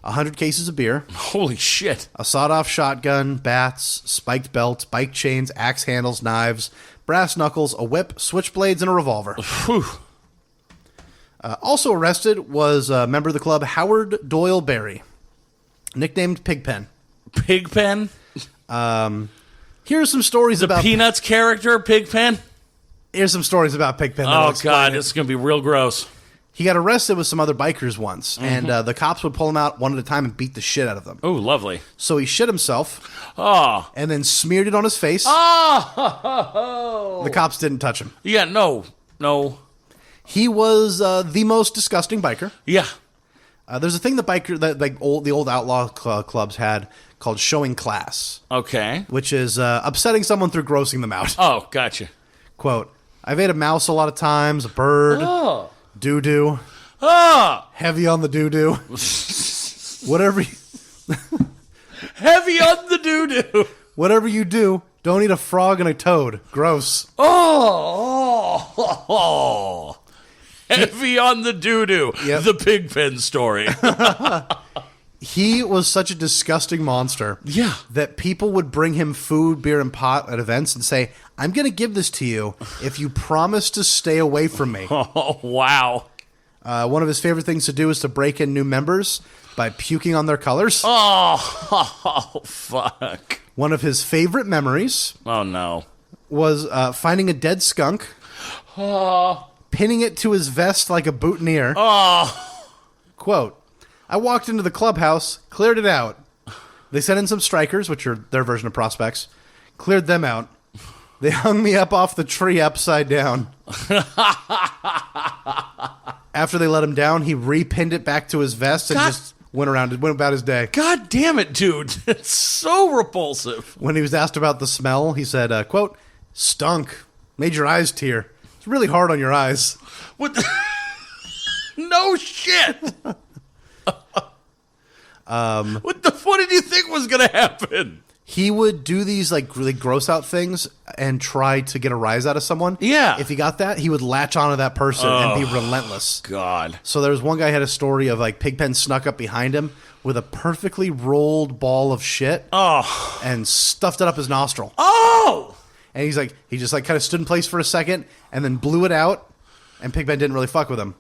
100 cases of beer. Holy shit. A sawed-off shotgun, bats, spiked belt, bike chains, axe handles, knives, brass knuckles, a whip, switchblades, and a revolver. Whew. Also arrested was a member of the club, Howard Doyle Berry, nicknamed Pigpen. Pigpen? Here's some stories The about Peanuts character, Pigpen? Here's some stories about Pigpen. Oh, God, this is going to be real gross. He got arrested with some other bikers once, and the cops would pull him out one at a time and beat the shit out of them. Oh, lovely. So he shit himself and then smeared it on his face. Oh! The cops didn't touch him. Yeah, no. He was the most disgusting biker. Yeah. There's a thing the old outlaw clubs had called showing class. Okay. Which is upsetting someone through grossing them out. Oh, gotcha. Quote, "I've ate a mouse a lot of times, a bird, doo-doo, heavy on the doo-doo, whatever Heavy on the doo-doo. Whatever you do, don't eat a frog and a toad. Gross." Oh. Heavy on the doo-doo. Yep. The Pigpen story. He was such a disgusting monster. Yeah. That people would bring him food, beer, and pot at events and say, "I'm going to give this to you if you promise to stay away from me." Oh, wow. One of his favorite things to do is to break in new members by puking on their colors. Oh, fuck. One of his favorite memories Oh, no. was finding a dead skunk, pinning it to his vest like a boutonniere. Oh. Quote, "I walked into the clubhouse, cleared it out. They sent in some strikers, which are their version of prospects, cleared them out. They hung me up off the tree upside down. After they let him down, he repinned it back to his vest and just went about his day." God damn it, dude. It's so repulsive. When he was asked about the smell, he said, quote, "Stunk. Made your eyes tear. It's really hard on your eyes." What the... No shit. What did you think was going to happen? He would do these like really gross out things and try to get a rise out of someone. Yeah. If he got that, he would latch onto that person and be relentless. God. So there was one guy who had a story of like Pigpen snuck up behind him with a perfectly rolled ball of shit and stuffed it up his nostril. Oh! And he just like kind of stood in place for a second and then blew it out, and Pigpen didn't really fuck with him.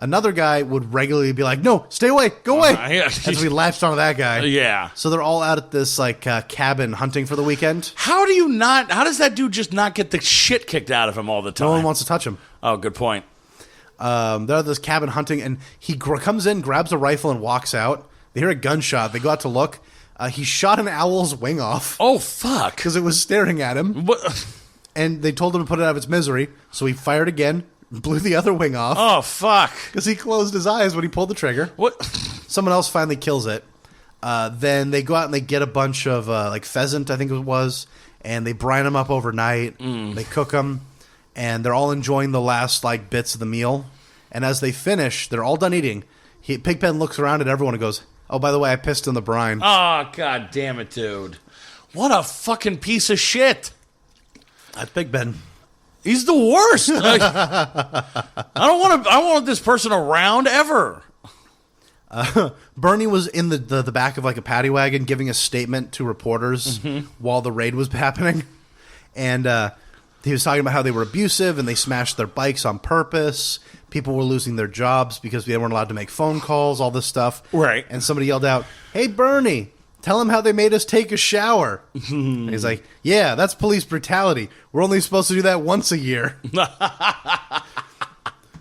Another guy would regularly be like, "No, stay away, go away," Yeah. as we latched onto that guy. Yeah. So they're all out at this like cabin hunting for the weekend. How does that dude just not get the shit kicked out of him all the time? No one wants to touch him. Oh, good point. They're at this cabin hunting, and he comes in, grabs a rifle, and walks out. They hear a gunshot. They go out to look. He shot an owl's wing off Oh, fuck. because it was staring at him. What? And they told him to put it out of its misery. So he fired again, blew the other wing off Oh, fuck. because he closed his eyes when he pulled the trigger. What? Someone else finally kills it. Then they go out and they get a bunch of like pheasant, I think it was, and they brine them up overnight. They cook them, and they're all enjoying the last like bits of the meal. And as they finish, they're all done eating. Pigpen looks around at everyone and goes, "Oh, by the way, I pissed in the brine." Oh, god damn it, dude. What a fucking piece of shit. That's Pigpen. He's the worst. Like, I don't want this person around ever. Bernie was in the back of like a paddy wagon giving a statement to reporters while the raid was happening. And he was talking about how they were abusive and they smashed their bikes on purpose. People were losing their jobs because they weren't allowed to make phone calls, all this stuff. Right. And somebody yelled out, "Hey, Bernie, tell them how they made us take a shower." And he's like, "Yeah, that's police brutality. We're only supposed to do that once a year."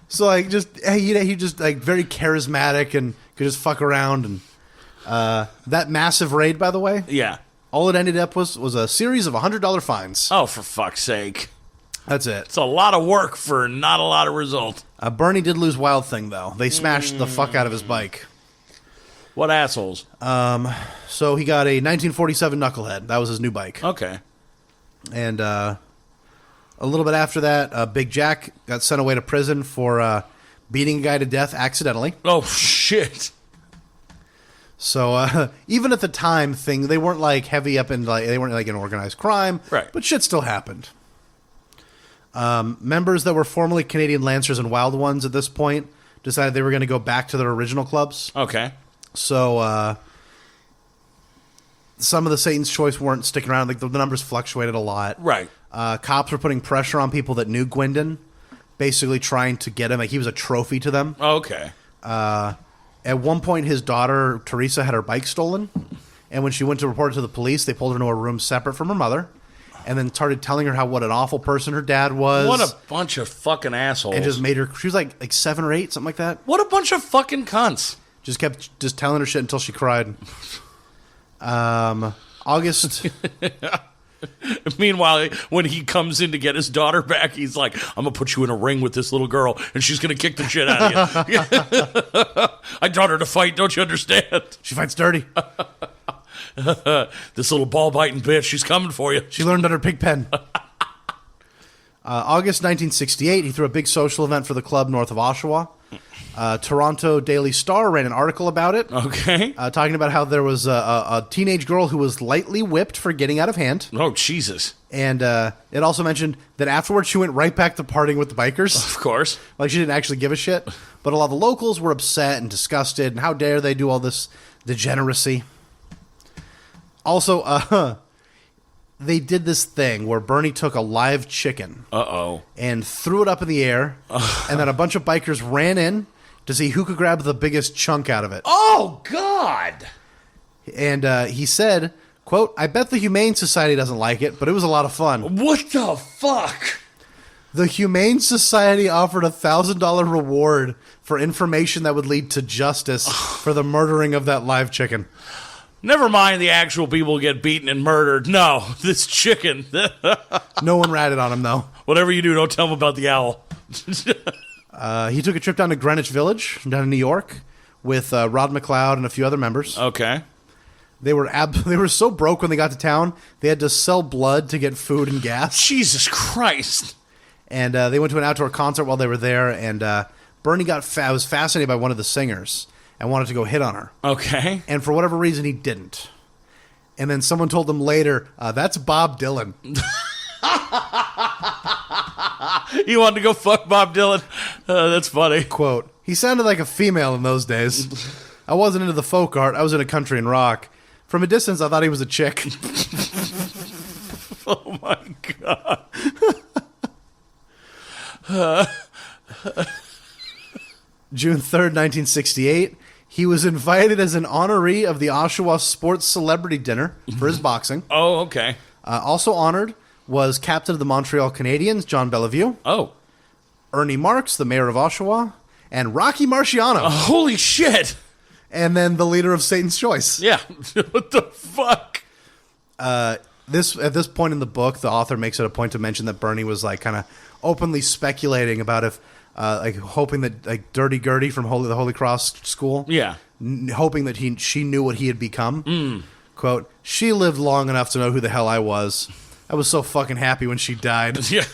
So like he just like very charismatic and could just fuck around. And that massive raid, by the way, Yeah. all it ended up was a series of $100 fines. Oh, for fuck's sake. That's it. It's a lot of work for not a lot of result. Bernie did lose Wild Thing, though. They smashed the fuck out of his bike. What assholes? So he got a 1947 Knucklehead. That was his new bike. Okay. And a little bit after that, Big Jack got sent away to prison for beating a guy to death accidentally. Oh, shit. So even at the time thing, they weren't like heavy up in like they weren't like in organized crime. Right. But shit still happened. Members that were formerly Canadian Lancers and Wild Ones at this point decided they were going to go back to their original clubs. Okay. So some of the Satan's Choice weren't sticking around. Like the numbers fluctuated a lot. Right. Cops were putting pressure on people that knew Gwendon, basically trying to get him. Like he was a trophy to them. Okay. At one point, his daughter Teresa had her bike stolen, and when she went to report it to the police, they pulled her into a room separate from her mother, and then started telling her what an awful person her dad was. What a bunch of fucking assholes. And just made her. She was like 7 or 8, something like that. What a bunch of fucking cunts. Just kept telling her shit until she cried. August. Meanwhile, when he comes in to get his daughter back, he's like, "I'm going to put you in a ring with this little girl, and she's going to kick the shit out of you." I taught her to fight, don't you understand? She fights dirty. This little ball-biting bitch, she's coming for you. She learned under Pigpen. August 1968, he threw a big social event for the club north of Oshawa. Toronto Daily Star ran an article about it. Okay. Talking about how there was a teenage girl who was lightly whipped for getting out of hand. Oh, Jesus. And it also mentioned that afterwards she went right back to partying with the bikers. Of course. Like she didn't actually give a shit. But a lot of the locals were upset and disgusted. And how dare they do all this degeneracy. Also, they did this thing where Bernie took a live chicken. Uh-oh. And threw it up in the air. And then a bunch of bikers ran in to see who could grab the biggest chunk out of it. Oh, God. And he said, quote, "I bet the Humane Society doesn't like it, but it was a lot of fun." What the fuck? The Humane Society offered a $1,000 reward for information that would lead to justice for the murdering of that live chicken. Never mind the actual people who get beaten and murdered. No, this chicken. No one ratted on him, though. Whatever you do, don't tell them about the owl. He took a trip down to Greenwich Village, down in New York, with Rod McLeod and a few other members. Okay. They were so broke when they got to town, they had to sell blood to get food and gas. Jesus Christ. And they went to an outdoor concert while they were there, and Bernie was fascinated by one of the singers and wanted to go hit on her. Okay. And for whatever reason, he didn't. And then someone told him later, "That's Bob Dylan." You wanted to go fuck Bob Dylan? That's funny. Quote, "He sounded like a female in those days. I wasn't into the folk art. I was into country and rock. From a distance, I thought he was a chick." Oh, my God. June 3rd, 1968, he was invited as an honoree of the Oshawa Sports Celebrity Dinner for his boxing. Oh, okay. Also honored was captain of the Montreal Canadiens, John Bellevue. Oh. Ernie Marks, the mayor of Oshawa. And Rocky Marciano. Holy shit. And then the leader of Satan's Choice. Yeah. What the fuck? At this point in the book, the author makes it a point to mention that Bernie was like kind of openly speculating about if, like hoping that like Dirty Gertie from the Holy Cross School, Yeah. hoping that she knew what he had become. Quote, she lived long enough to know who the hell I was. I was so fucking happy when she died. Yeah.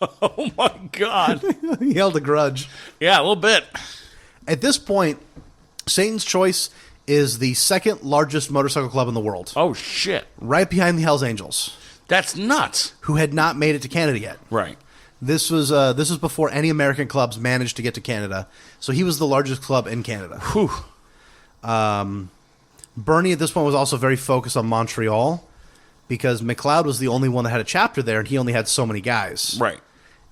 Oh my God. He held a grudge. Yeah, a little bit. At this point, Satan's Choice is the second largest motorcycle club in the world. Oh shit. Right behind the Hells Angels, That's nuts. who had not made it to Canada yet. Right. This was before any American clubs managed to get to Canada. So he was the largest club in Canada. Whew. Bernie at this point was also very focused on Montreal because McLeod was the only one that had a chapter there, and he only had so many guys. Right.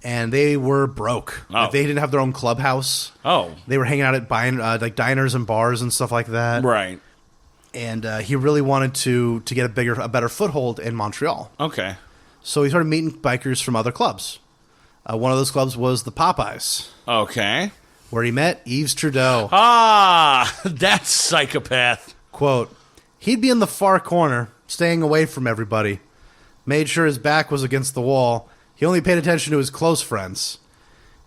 And they were broke. Oh. Like, they didn't have their own clubhouse. Oh. They were hanging out at like diners and bars and stuff like that. Right. And he really wanted to get a better foothold in Montreal. Okay. So he started meeting bikers from other clubs. One of those clubs was the Popeyes, Okay. where he met Yves Trudeau. Ah, that's psychopath. Quote, he'd be in the far corner, staying away from everybody. Made sure his back was against the wall. He only paid attention to his close friends.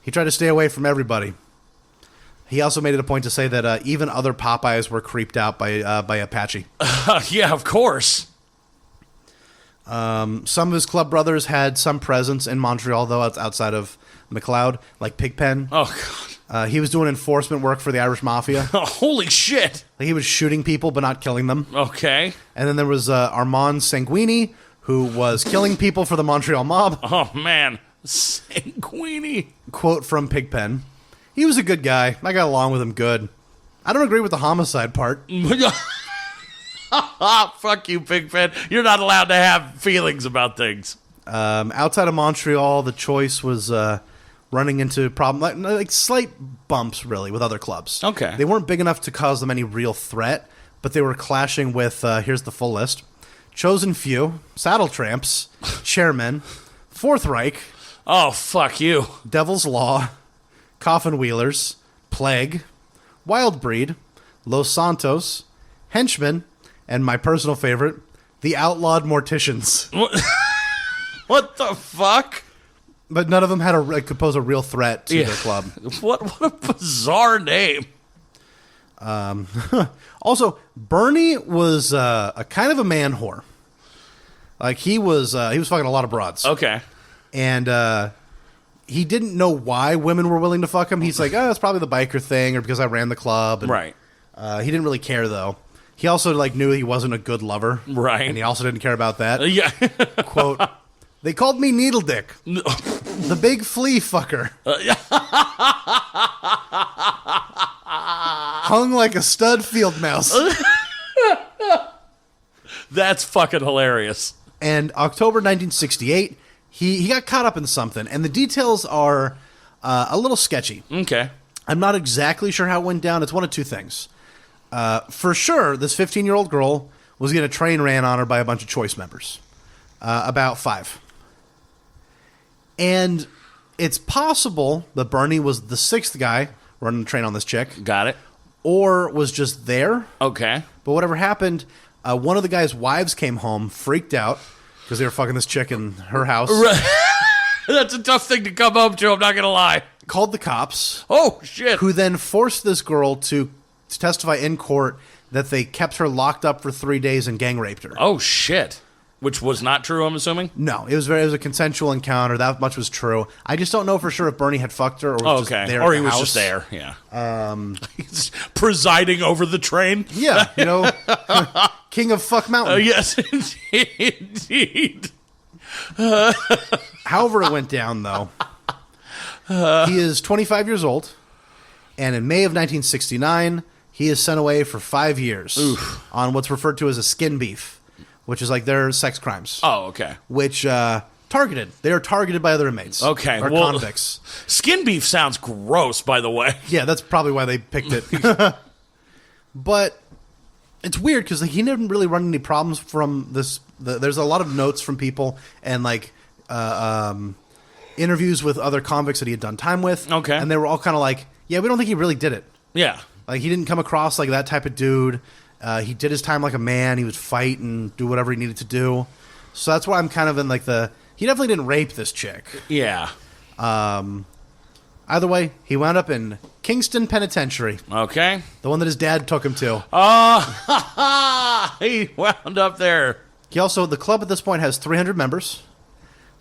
He tried to stay away from everybody. He also made it a point to say that even other Popeyes were creeped out by Apache. Yeah, of course. Some of his club brothers had some presence in Montreal, though, outside of McLeod, like Pigpen. Oh, God. He was doing enforcement work for the Irish Mafia. Oh, holy shit. Like, he was shooting people but not killing them. Okay. And then there was Armand Sanguini, who was killing people for the Montreal mob. Oh, man. Sanguini. Quote from Pigpen. He was a good guy. I got along with him good. I don't agree with the homicide part. Fuck you, Pigpen. You're not allowed to have feelings about things. Outside of Montreal, the choice was running into like slight bumps, really, with other clubs. Okay. They weren't big enough to cause them any real threat, but they were clashing with, here's the full list, Chosen Few, Saddle Tramps, Chairmen, Fourth Reich, Oh, fuck you. Devil's Law, Coffin Wheelers, Plague, Wild Breed, Los Santos, Henchmen, and my personal favorite, the Outlawed Morticians. What the fuck? But none of them could pose a real threat to their club. What a bizarre name. Also, Bernie was a kind of a man whore. Like he was fucking a lot of broads. Okay. And he didn't know why women were willing to fuck him. He's like, oh, it's probably the biker thing or because I ran the club. And, Right. He didn't really care though. He also knew he wasn't a good lover. Right. And he also didn't care about that. Yeah. Quote, they called me Needle Dick. The big flea fucker. Hung like a stud field mouse. That's fucking hilarious. And October 1968, he got caught up in something. And the details are a little sketchy. Okay. I'm not exactly sure how it went down. It's one of two things. For sure, this 15-year-old girl was getting a train ran on her by a bunch of choice members. About 5. And it's possible that Bernie was the 6th guy running the train on this chick. Got it. Or was just there. Okay. But whatever happened, one of the guy's wives came home, freaked out, because they were fucking this chick in her house. That's a tough thing to come home to, I'm not going to lie. Called the cops. Oh, shit. Who then forced this girl to testify in court that they kept her locked up for 3 days and gang raped her. Oh, shit. Which was not true, I'm assuming? No, it was a consensual encounter. That much was true. I just don't know for sure if Bernie had fucked her or was just there. Or at he the was house. just there, yeah. He's presiding over the train? Yeah, King of Fuck Mountain. Yes, indeed. However it went down, though, he is 25 years old, and in May of 1969, he is sent away for 5 years on what's referred to as a skin beef, which is like their sex crimes. Oh, okay. Which Targeted. They are targeted by other inmates. Okay, Or well, convicts. Skin beef sounds gross, by the way. Yeah, that's probably why they picked it. But it's weird because he didn't really run any problems from this. There's a lot of notes from people and like interviews with other convicts that he had done time with. Okay. And they were all kind of like, yeah, we don't think he really did it. Yeah. Like, he didn't come across like that type of dude. He did his time like a man. He would fight and do whatever he needed to do. So that's why I'm kind of in like he definitely didn't rape this chick. Yeah. Either way, he wound up in Kingston Penitentiary. Okay. The one that his dad took him to. He wound up there. The club at this point has 300 members.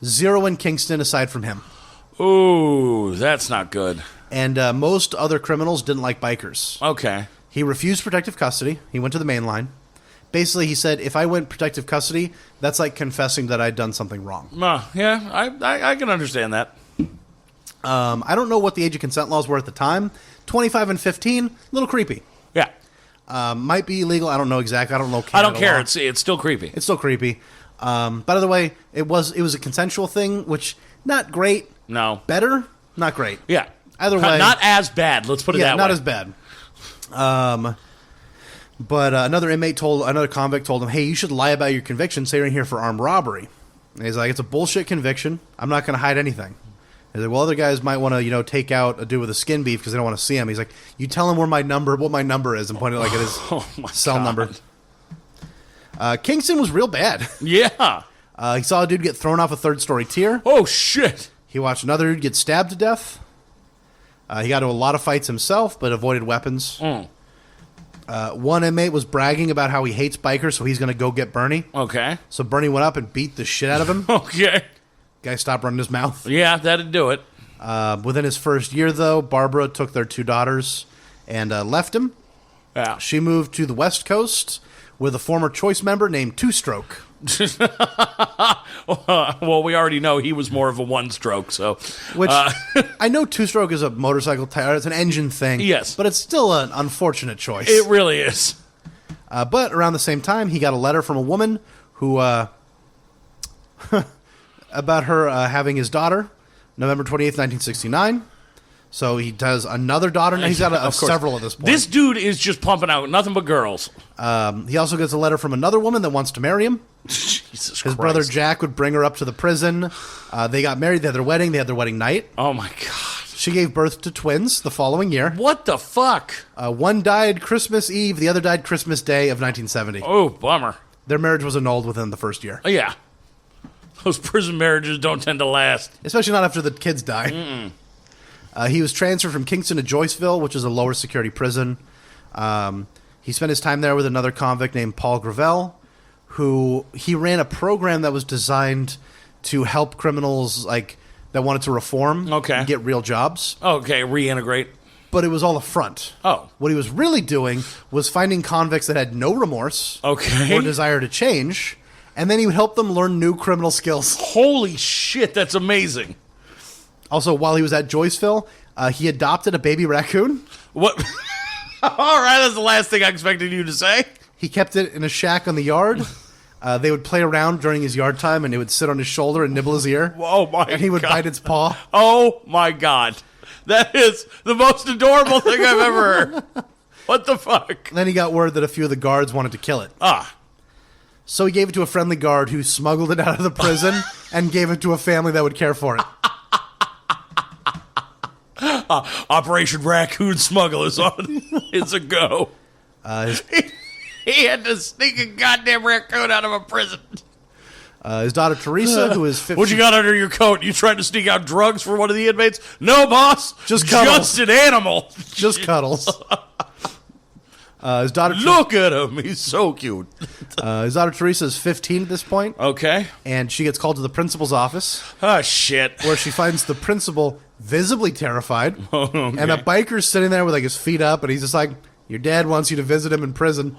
0 in Kingston aside from him. Ooh, that's not good. And most other criminals didn't like bikers. Okay. He refused protective custody. He went to the main line. Basically, he said, if I went protective custody, that's like confessing that I'd done something wrong. Yeah, I can understand that. I don't know what the age of consent laws were at the time. 25 and 15, a little creepy. Yeah. Might be illegal. I don't know exactly. I don't know. I don't care. Law. It's still creepy. It's still creepy. By the way, it was a consensual thing, which not great. No. Better, not great. Yeah. Either way, not as bad. Let's put it that way. Not as bad. But another convict told him, hey, you should lie about your conviction. Say you're in here for armed robbery. And he's like, it's a bullshit conviction. I'm not going to hide anything. He's like, well, other guys might want to, take out a dude with a skin beef because they don't want to see him. He's like, you tell him what my number is, and pointed like at his cell number. Kingston was real bad. Yeah. He saw a dude get thrown off a third-story tier. Oh, shit. He watched another dude get stabbed to death. He got into a lot of fights himself, but avoided weapons. One inmate was bragging about how he hates bikers, so he's going to go get Bernie. Okay. So Bernie went up and beat the shit out of him. Okay. Guy stopped running his mouth. Yeah, that'd do it. Within his first year, though, Barbara took their 2 daughters and left him. Yeah. She moved to the West Coast with a former Choice member named Two Stroke. Well, we already know he was more of a one-stroke, so... Which, I know Two Stroke is a motorcycle tire. It's an engine thing. Yes. But it's still an unfortunate choice. It really is. But around the same time, he got a letter from a woman who... about her having his daughter, November 28th, 1969. So he does another daughter. Now he's got several at this point. This dude is just pumping out nothing but girls. He also gets a letter from another woman that wants to marry him. Jesus Christ. His brother Jack would bring her up to the prison. They got married. They had their wedding. They had their wedding night. Oh, my God. She gave birth to twins the following year. What the fuck? One died Christmas Eve. The other died Christmas Day of 1970. Oh, bummer. Their marriage was annulled within the first year. Oh, yeah. Those prison marriages don't tend to last. Especially not after the kids die. He was transferred from Kingston to Joyceville, which is a lower security prison. He spent his time there with another convict named Paul Gravel, who he ran a program that was designed to help criminals that wanted to reform and get real jobs. Okay, reintegrate. But it was all a front. Oh. What he was really doing was finding convicts that had no remorse or desire to change, and then he would help them learn new criminal skills. Holy shit, that's amazing. Also, while he was at Joyceville, he adopted a baby raccoon. What? All right, that's the last thing I expected you to say. He kept it in a shack on the yard. They would play around during his yard time, and it would sit on his shoulder and nibble his ear. Oh, my God. And he would bite its paw. Oh, my God. That is the most adorable thing I've ever heard. What the fuck? Then he got word that a few of the guards wanted to kill it. So he gave it to a friendly guard who smuggled it out of the prison and gave it to a family that would care for it. Operation Raccoon Smugglers on. It's a go. He had to sneak a goddamn raccoon out of a prison. His daughter Teresa, who is 15... What you got under your coat? You trying to sneak out drugs for one of the inmates? No, boss. Just cuddles. Just an animal. Just cuddles. His daughter... Look at him. He's so cute. His daughter Teresa is 15 at this point. Okay. And she gets called to the principal's office. Oh, shit. Where she finds the principal visibly terrified. Okay. And a biker's sitting there with his feet up, and he's just like, your dad wants you to visit him in prison.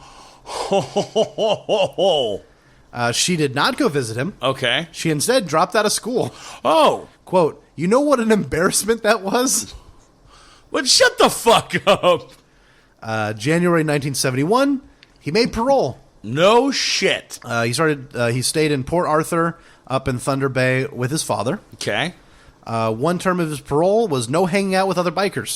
She did not go visit him. Okay. She instead dropped out of school. Oh. Quote, you know what an embarrassment that was? But shut the fuck up. January 1971, he made parole. No shit. He stayed in Port Arthur up in Thunder Bay with his father. Okay. One term of his parole was no hanging out with other bikers.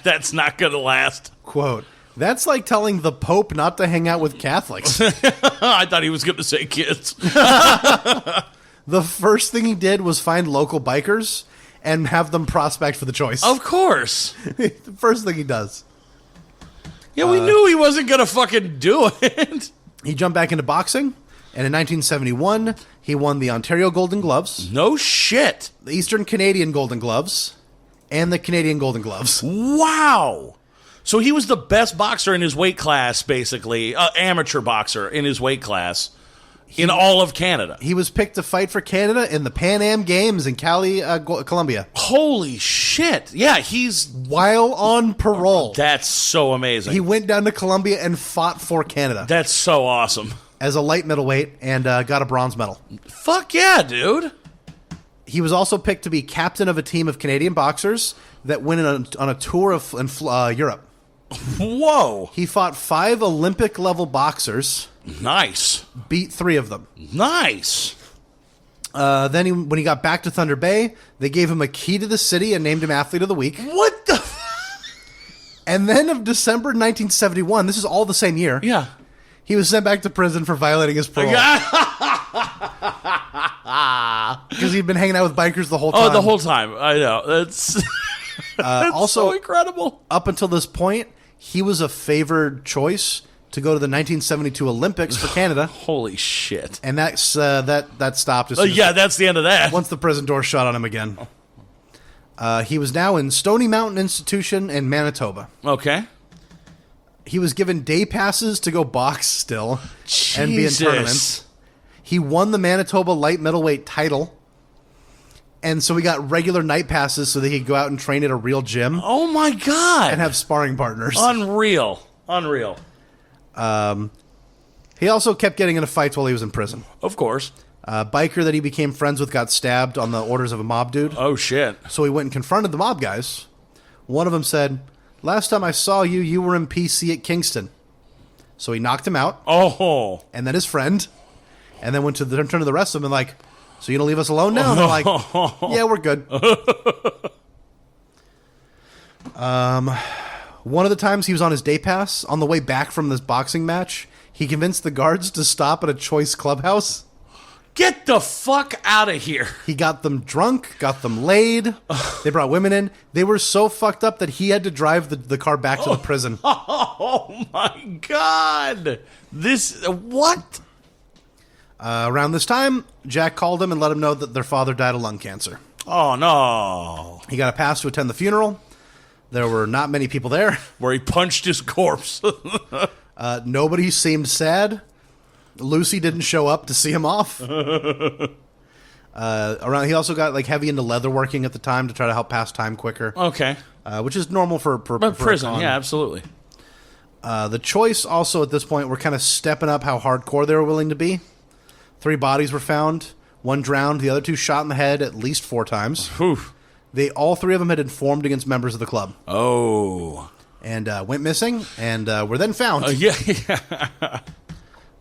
That's not going to last. Quote, that's like telling the Pope not to hang out with Catholics. I thought he was going to say kids. The first thing he did was find local bikers and have them prospect for the choice. Of course. The first thing he does. Yeah, we knew he wasn't going to fucking do it. He jumped back into boxing, and in 1971, he won the Ontario Golden Gloves, No shit. the Eastern Canadian Golden Gloves, and the Canadian Golden Gloves. Wow. So he was the best boxer in his weight class, basically. Amateur boxer in his weight class in all of Canada. He was picked to fight for Canada in the Pan Am Games in Cali, Colombia. Holy shit. Yeah, he's... While on parole. That's so amazing. He went down to Colombia and fought for Canada That's so awesome. as a light middleweight and got a bronze medal. Fuck yeah, dude. He was also picked to be captain of a team of Canadian boxers that went on a tour of Europe. Whoa. He fought 5 Olympic-level boxers, Nice. beat 3 of them. Nice. Then when he got back to Thunder Bay, they gave him a key to the city and named him Athlete of the Week. What the... And then of December 1971, this is all the same year, Yeah. he was sent back to prison for violating his parole. Because he'd been hanging out with bikers the whole time. Oh, the whole time. I know. That's, that's also, so incredible. up until this point, he was a favored choice to go to the 1972 Olympics for Canada. Holy shit. And that's that stopped as soon as Yeah, that's the end of that. once the prison door shut on him again. He was now in Stony Mountain Institution in Manitoba. Okay. He was given day passes to go box still and be in Jesus. tournaments. He won the Manitoba light middleweight title. And so he got regular night passes so that he could go out and train at a real gym Oh my God. and have sparring partners. Unreal. Unreal. He also kept getting into fights while he was in prison. Of course. A biker that he became friends with got stabbed on the orders of a mob dude. Oh shit. So he went and confronted the mob guys. One of them said, last time I saw you, you were in PC at Kingston. So he knocked him out, Oh. and then his friend, and then went to turn to the rest of them and like, so you don't leave us alone now? And they're like, yeah, we're good. One of the times he was on his day pass, on the way back from this boxing match, he convinced the guards to stop at a choice clubhouse. Get the fuck out of here. He got them drunk, got them laid. They brought women in. They were so fucked up that he had to drive the car back to the prison. Oh my God. This, what? Around this time, Jack called him and let him know that their father died of lung cancer. Oh no. He got a pass to attend the funeral. There were not many people there. Where he punched his corpse. Nobody seemed sad. Lucy didn't show up to see him off. He also got like heavy into leatherworking at the time to try to help pass time quicker. Okay. Which is normal for Prison, a con. yeah, absolutely. The choice also at this point were kind of stepping up how hardcore they were willing to be. 3 bodies were found. 1 drowned. The other 2 shot in the head at least 4 times. Whew. All 3 of them had informed against members of the club. Oh. And went missing and were then found. Yeah.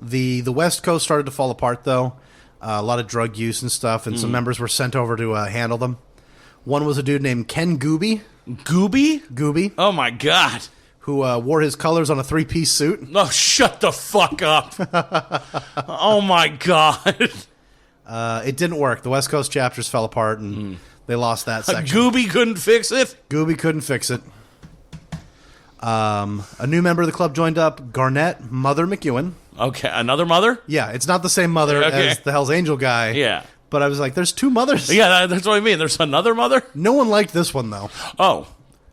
The West Coast started to fall apart, though. A lot of drug use and stuff, and some members were sent over to handle them. One was a dude named Ken Gooby. Gooby? Oh my God. Who wore his colors on a 3-piece suit. Oh, shut the fuck up. Oh my God. It didn't work. The West Coast chapters fell apart, and they lost that section. Gooby couldn't fix it? Gooby couldn't fix it. A new member of the club joined up, Garnett Mother McEwen. Okay, another mother? Yeah, it's not the same mother as the Hell's Angel guy. Yeah. But I was like, there's 2 mothers. Yeah, that's what I mean. There's another mother? No one liked this one, though. Oh.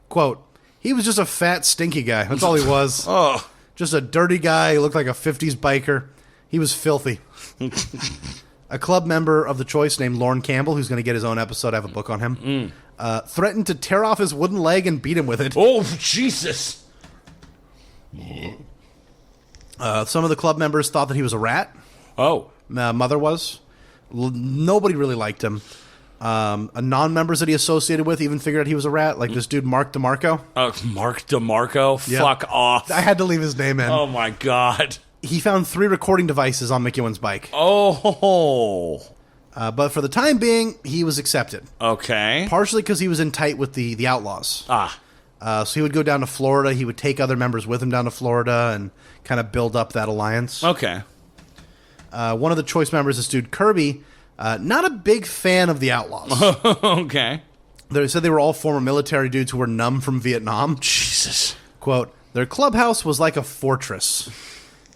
Quote, he was just a fat, stinky guy. That's all he was. Oh. Just a dirty guy. He looked like a 50s biker. He was filthy. A club member of the choice named Lorne Campbell, who's going to get his own episode, I have a book on him, threatened to tear off his wooden leg and beat him with it. Oh, Jesus. Some of the club members thought that he was a rat. Oh. Mother was. Nobody really liked him. Non-members that he associated with even figured out he was a rat, like this dude Mark DeMarco. Mark DeMarco? Yep. Fuck off. I had to leave his name in. Oh, my God. He found 3 recording devices on McEwen's bike. Oh. But for the time being, he was accepted. Okay. Partially because he was in tight with the Outlaws. So he would go down to Florida. He would take other members with him down to Florida and kind of build up that alliance. Okay. One of the choice members, this dude Kirby, not a big fan of the Outlaws. Okay. They said they were all former military dudes who were numb from Vietnam. Jesus. Quote, their clubhouse was like a fortress.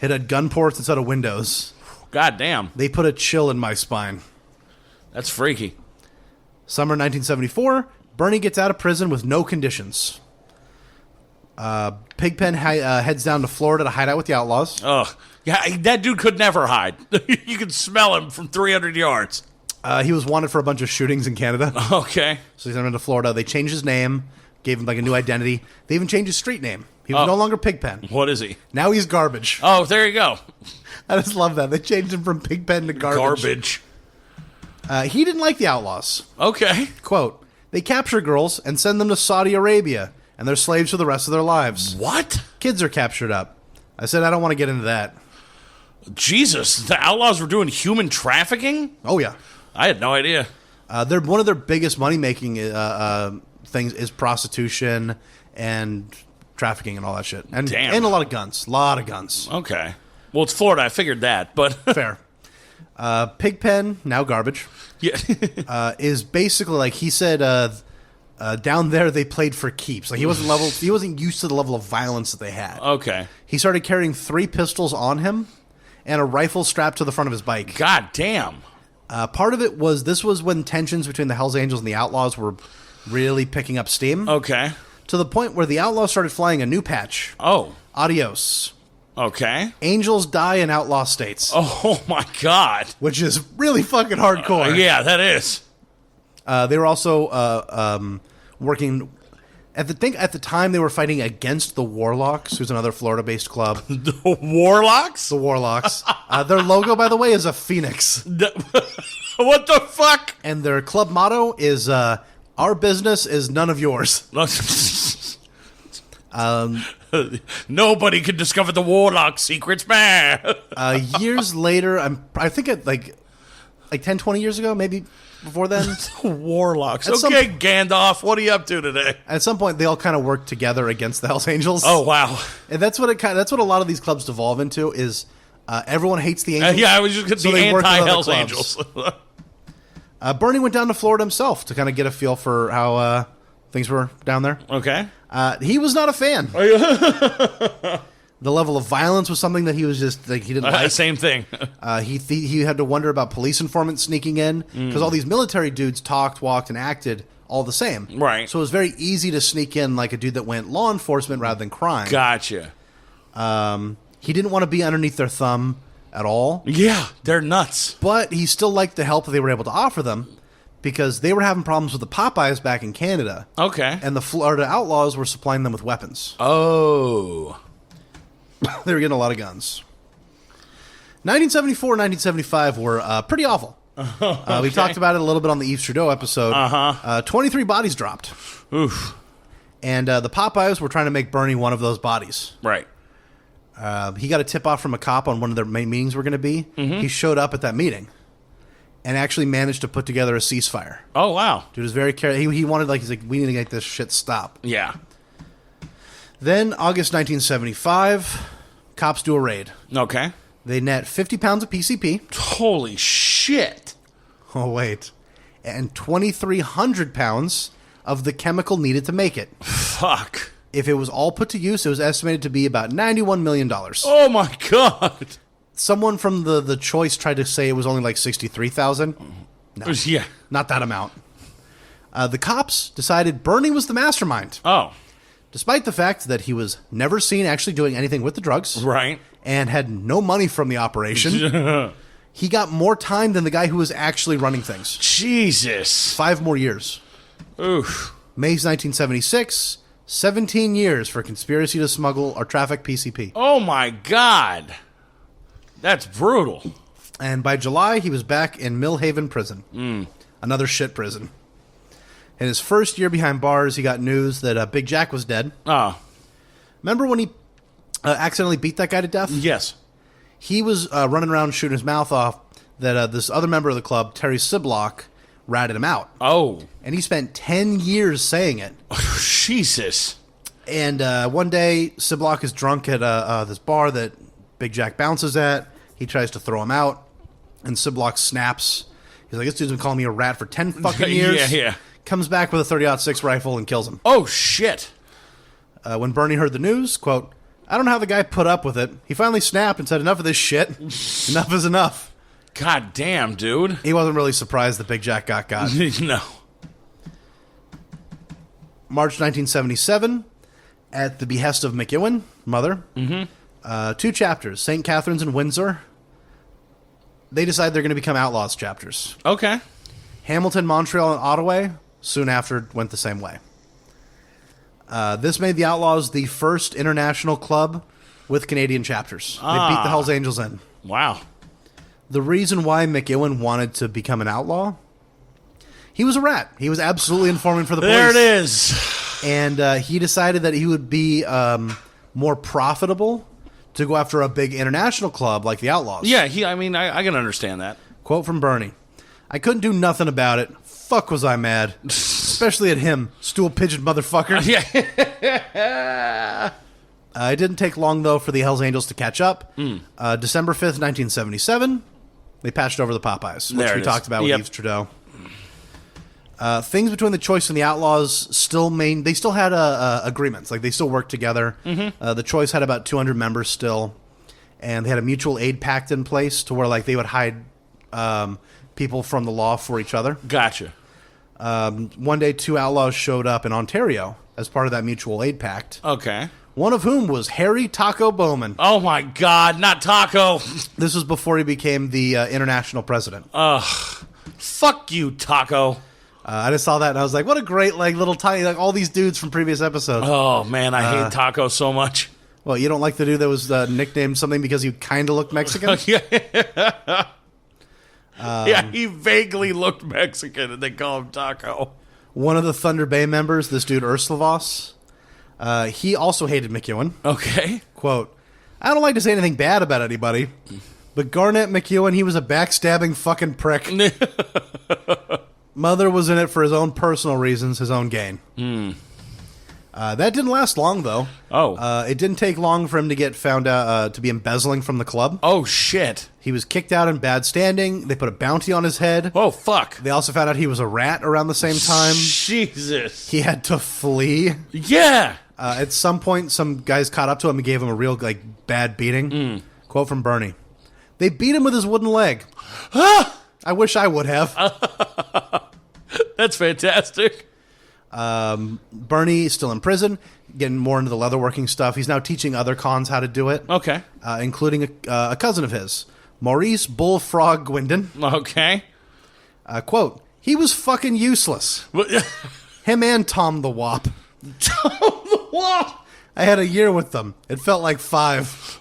It had gun ports instead of windows. God damn. They put a chill in my spine. That's freaky. Summer 1974, Bernie gets out of prison with no conditions. Pigpen heads down to Florida to hide out with the Outlaws. Ugh. Yeah, that dude could never hide. You could smell him from 300 yards. He was wanted for a bunch of shootings in Canada. Okay. So he sent him to Florida. They changed his name, gave him like a new identity. They even changed his street name. He was no longer Pigpen. What is he? Now he's Garbage. Oh, there you go. I just love that. They changed him from Pigpen to Garbage. He didn't like the Outlaws. Okay. Quote, they capture girls and send them to Saudi Arabia, and they're slaves for the rest of their lives. What? Kids are captured up. I said, I don't want to get into that. Jesus, the Outlaws were doing human trafficking? Oh, yeah. I had no idea. One of their biggest money-making things is prostitution and trafficking and all that shit. And a lot of guns. A lot of guns. Okay. Well, it's Florida. I figured that, but... Fair. Pigpen, now Garbage, yeah. is basically like he said. Down there, they played for keeps. Like he wasn't used to the level of violence that they had. Okay. He started carrying 3 pistols on him and a rifle strapped to the front of his bike. God damn. Part of it was this was when tensions between the Hells Angels and the Outlaws were really picking up steam. Okay. To the point where the Outlaws started flying a new patch. Oh. Adios. Okay. Angels die in outlaw states. Oh my God. Which is really fucking hardcore. Yeah, that is. They were also working at the time they were fighting against the Warlocks, who's another Florida-based club. The Warlocks? The Warlocks. Their logo, by the way, is a phoenix. What the fuck? And their club motto is "Our business is none of yours." Nobody can discover the Warlock secrets, man. Years later, I think it like 10, 20 years ago, maybe before then. Warlocks. Okay, Gandalf, what are you up to today? At some point, they all kind of worked together against the Hells Angels. Oh wow! And that's what a lot of these clubs devolve into is everyone hates the Angels. Yeah, I was just the anti-Hells Angels. Bernie went down to Florida himself to kind of get a feel for how things were down there. Okay. He was not a fan. The level of violence was something that he was just like he didn't like. Same thing. He had to wonder about police informants sneaking in because all these military dudes talked, walked, and acted all the same. Right. So it was very easy to sneak in like a dude that went law enforcement rather than crime. Gotcha. He didn't want to be underneath their thumb at all. Yeah, they're nuts. But he still liked the help that they were able to offer them because they were having problems with the Popeyes back in Canada. Okay. And the Florida Outlaws were supplying them with weapons. Oh. They were getting a lot of guns. 1974 and 1975 were pretty awful. Okay. We talked about it a little bit on the Yves Trudeau episode. 23 bodies dropped. Oof. And the Popeyes were trying to make Bernie one of those bodies. Right. He got a tip-off from a cop on one of their main meetings were going to be. Mm-hmm. He showed up at that meeting and actually managed to put together a ceasefire. Oh, wow. Dude was very careful. He wanted, he's like, we need to get this shit stop. Yeah. Then, August 1975, cops do a raid. Okay. They net 50 pounds of PCP. Holy shit. Oh, wait. And 2,300 pounds of the chemical needed to make it. Fuck. If it was all put to use, it was estimated to be about $91 million. Oh, my God. Someone from the choice tried to say it was only like 63,000. No, yeah. Not that amount. The cops decided Bernie was the mastermind. Oh. Despite the fact that he was never seen actually doing anything with the drugs. Right. And had no money from the operation. He got more time than the guy who was actually running things. Jesus. 5 more years. Oof. May 1976, 17 years for conspiracy to smuggle or traffic PCP. Oh, my God. That's brutal. And by July, he was back in Millhaven Prison. Another shit prison. In his first year behind bars, he got news that Big Jack was dead. Oh. Remember when he accidentally beat that guy to death? Yes. He was running around shooting his mouth off that this other member of the club, Terry Siblock, ratted him out. Oh. And he spent 10 years saying it. Jesus. And one day, Siblock is drunk at this bar that Big Jack bounces at. He tries to throw him out, and Siblock snaps. He's like, this dude's been calling me a rat for 10 fucking years. Yeah. Comes back with a .30-06 rifle and kills him. Oh, shit. When Bernie heard the news, quote, I don't know how the guy put up with it. He finally snapped and said, enough of this shit. Enough is enough. God damn, dude. He wasn't really surprised that Big Jack got. No. March 1977, at the behest of McEwen, mother, 2 chapters, St. Catherine's and Windsor. They decide they're going to become Outlaws chapters. Okay. Hamilton, Montreal, and Ottawa soon after went the same way. This made the Outlaws the first international club with Canadian chapters. They beat the Hells Angels in. Wow. The reason why McEwen wanted to become an outlaw, he was a rat. He was absolutely informing for the police. There it is. And he decided that he would be more profitable to go after a big international club like the Outlaws. Yeah, I can understand that. Quote from Bernie. I couldn't do nothing about it. Fuck was I mad. Especially at him, stool pigeon motherfucker. Yeah. It didn't take long, though, for the Hells Angels to catch up. December 5th, 1977, they patched over the Popeyes, which we talked about with Yves Trudeau. Things between the Choice and the Outlaws they still had agreements. Like, they still worked together. The Choice had about 200 members still, and they had a mutual aid pact in place to where, like, they would hide people from the law for each other. Gotcha. One day, 2 outlaws showed up in Ontario as part of that mutual aid pact. Okay. One of whom was Harry Taco Bowman. Oh, my God, not Taco. This was before he became the international president. Ugh. Fuck you, Taco. I just saw that, and I was like, what a great, like, little tiny, like, all these dudes from previous episodes. Oh, man, I hate Taco so much. Well, you don't like the dude that was nicknamed something because he kind of looked Mexican? Yeah, he vaguely looked Mexican, and they call him Taco. One of the Thunder Bay members, this dude Urslavos, he also hated McEwen. Okay. Quote, I don't like to say anything bad about anybody, but Garnett McEwen, he was a backstabbing fucking prick. Mother was in it for his own personal reasons, his own gain. That didn't last long, though. Oh. It didn't take long for him to get found out to be embezzling from the club. Oh, shit. He was kicked out in bad standing. They put a bounty on his head. Oh, fuck. They also found out he was a rat around the same time. Jesus. He had to flee. Yeah. At some point, some guys caught up to him and gave him a real, like, bad beating. Quote from Bernie. They beat him with his wooden leg. I wish I would have. That's fantastic. Bernie is still in prison, getting more into the leatherworking stuff. He's now teaching other cons how to do it. Okay. Including a cousin of his, Maurice Bullfrog Gwendon. Okay. Quote, he was fucking useless. Him and Tom the Wop. Tom the Wop! I had a year with them. It felt like 5.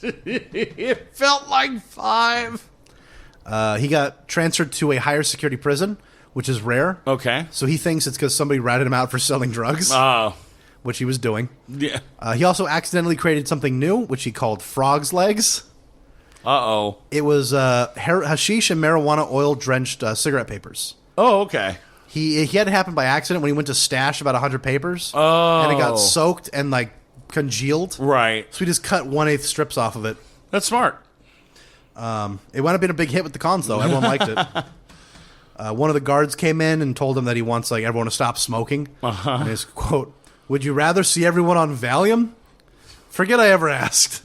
It felt like 5. He got transferred to a higher security prison, which is rare. Okay. So he thinks it's because somebody ratted him out for selling drugs. Oh. Which he was doing. Yeah. He also accidentally created something new, which he called frog's legs. Uh-oh. It was hashish and marijuana oil-drenched cigarette papers. Oh, okay. He had it happen by accident when he went to stash about 100 papers. Oh. And it got soaked and, like, congealed. Right. So he just cut 1/8 strips off of it. That's smart. It wound up being a big hit with the cons, though. Everyone liked it. One of the guards came in and told him that he wants, like, everyone to stop smoking. And his quote, would you rather see everyone on Valium? Forget I ever asked.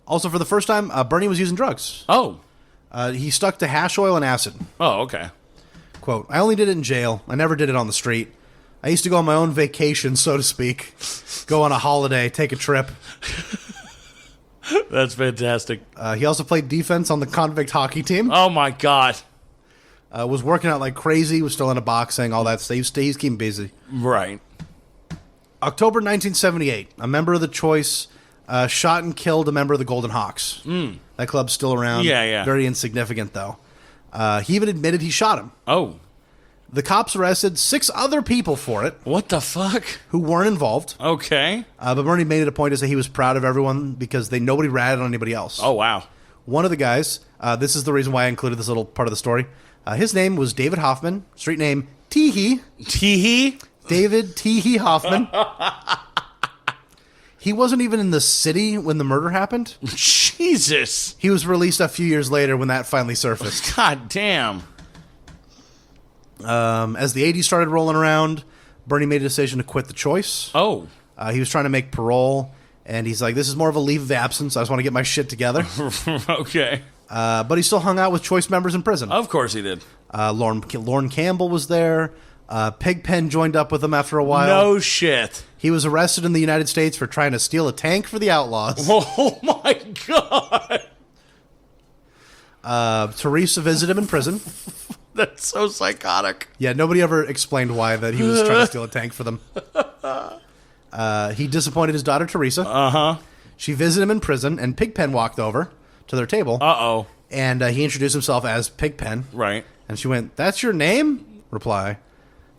Also, for the first time, Bernie was using drugs. Oh. He stuck to hash oil and acid. Oh, okay. Quote, I only did it in jail. I never did it on the street. I used to go on my own vacation, so to speak. Go on a holiday, take a trip. That's fantastic. He also played defense on the convict hockey team. Oh, my God. Was working out like crazy, was still into boxing, all that stuff. He's keeping busy. Right. October 1978, a member of the Choice shot and killed a member of the Golden Hawks. That club's still around. Yeah. Very insignificant, though. He even admitted he shot him. Oh. The cops arrested 6 other people for it What the fuck? who weren't involved. Okay. But Bernie made it a point to say he was proud of everyone because nobody ratted on anybody else. Oh, wow. One of the guys, this is the reason why I included this little part of the story. His name was David Hoffman, street name Teehee. Teehee? David Teehee Hoffman. He wasn't even in the city when the murder happened. Jesus. He was released a few years later when that finally surfaced. God damn. As the 80s started rolling around, Bernie made a decision to quit the choice. Oh. He was trying to make parole, and he's like, this is more of a leave of absence. I just want to get my shit together. Okay. But he still hung out with choice members in prison. Of course he did. Lorne Campbell was there. Pigpen joined up with him after a while. No shit. He was arrested in the United States for trying to steal a tank for the Outlaws. Oh my God. Teresa visited him in prison. That's so psychotic. Yeah, nobody ever explained why that he was trying to steal a tank for them. He disappointed his daughter, Teresa. Uh-huh. She visited him in prison, and Pigpen walked over to their table. Uh-oh. And he introduced himself as Pigpen. Right. And she went, "That's your name?" Reply,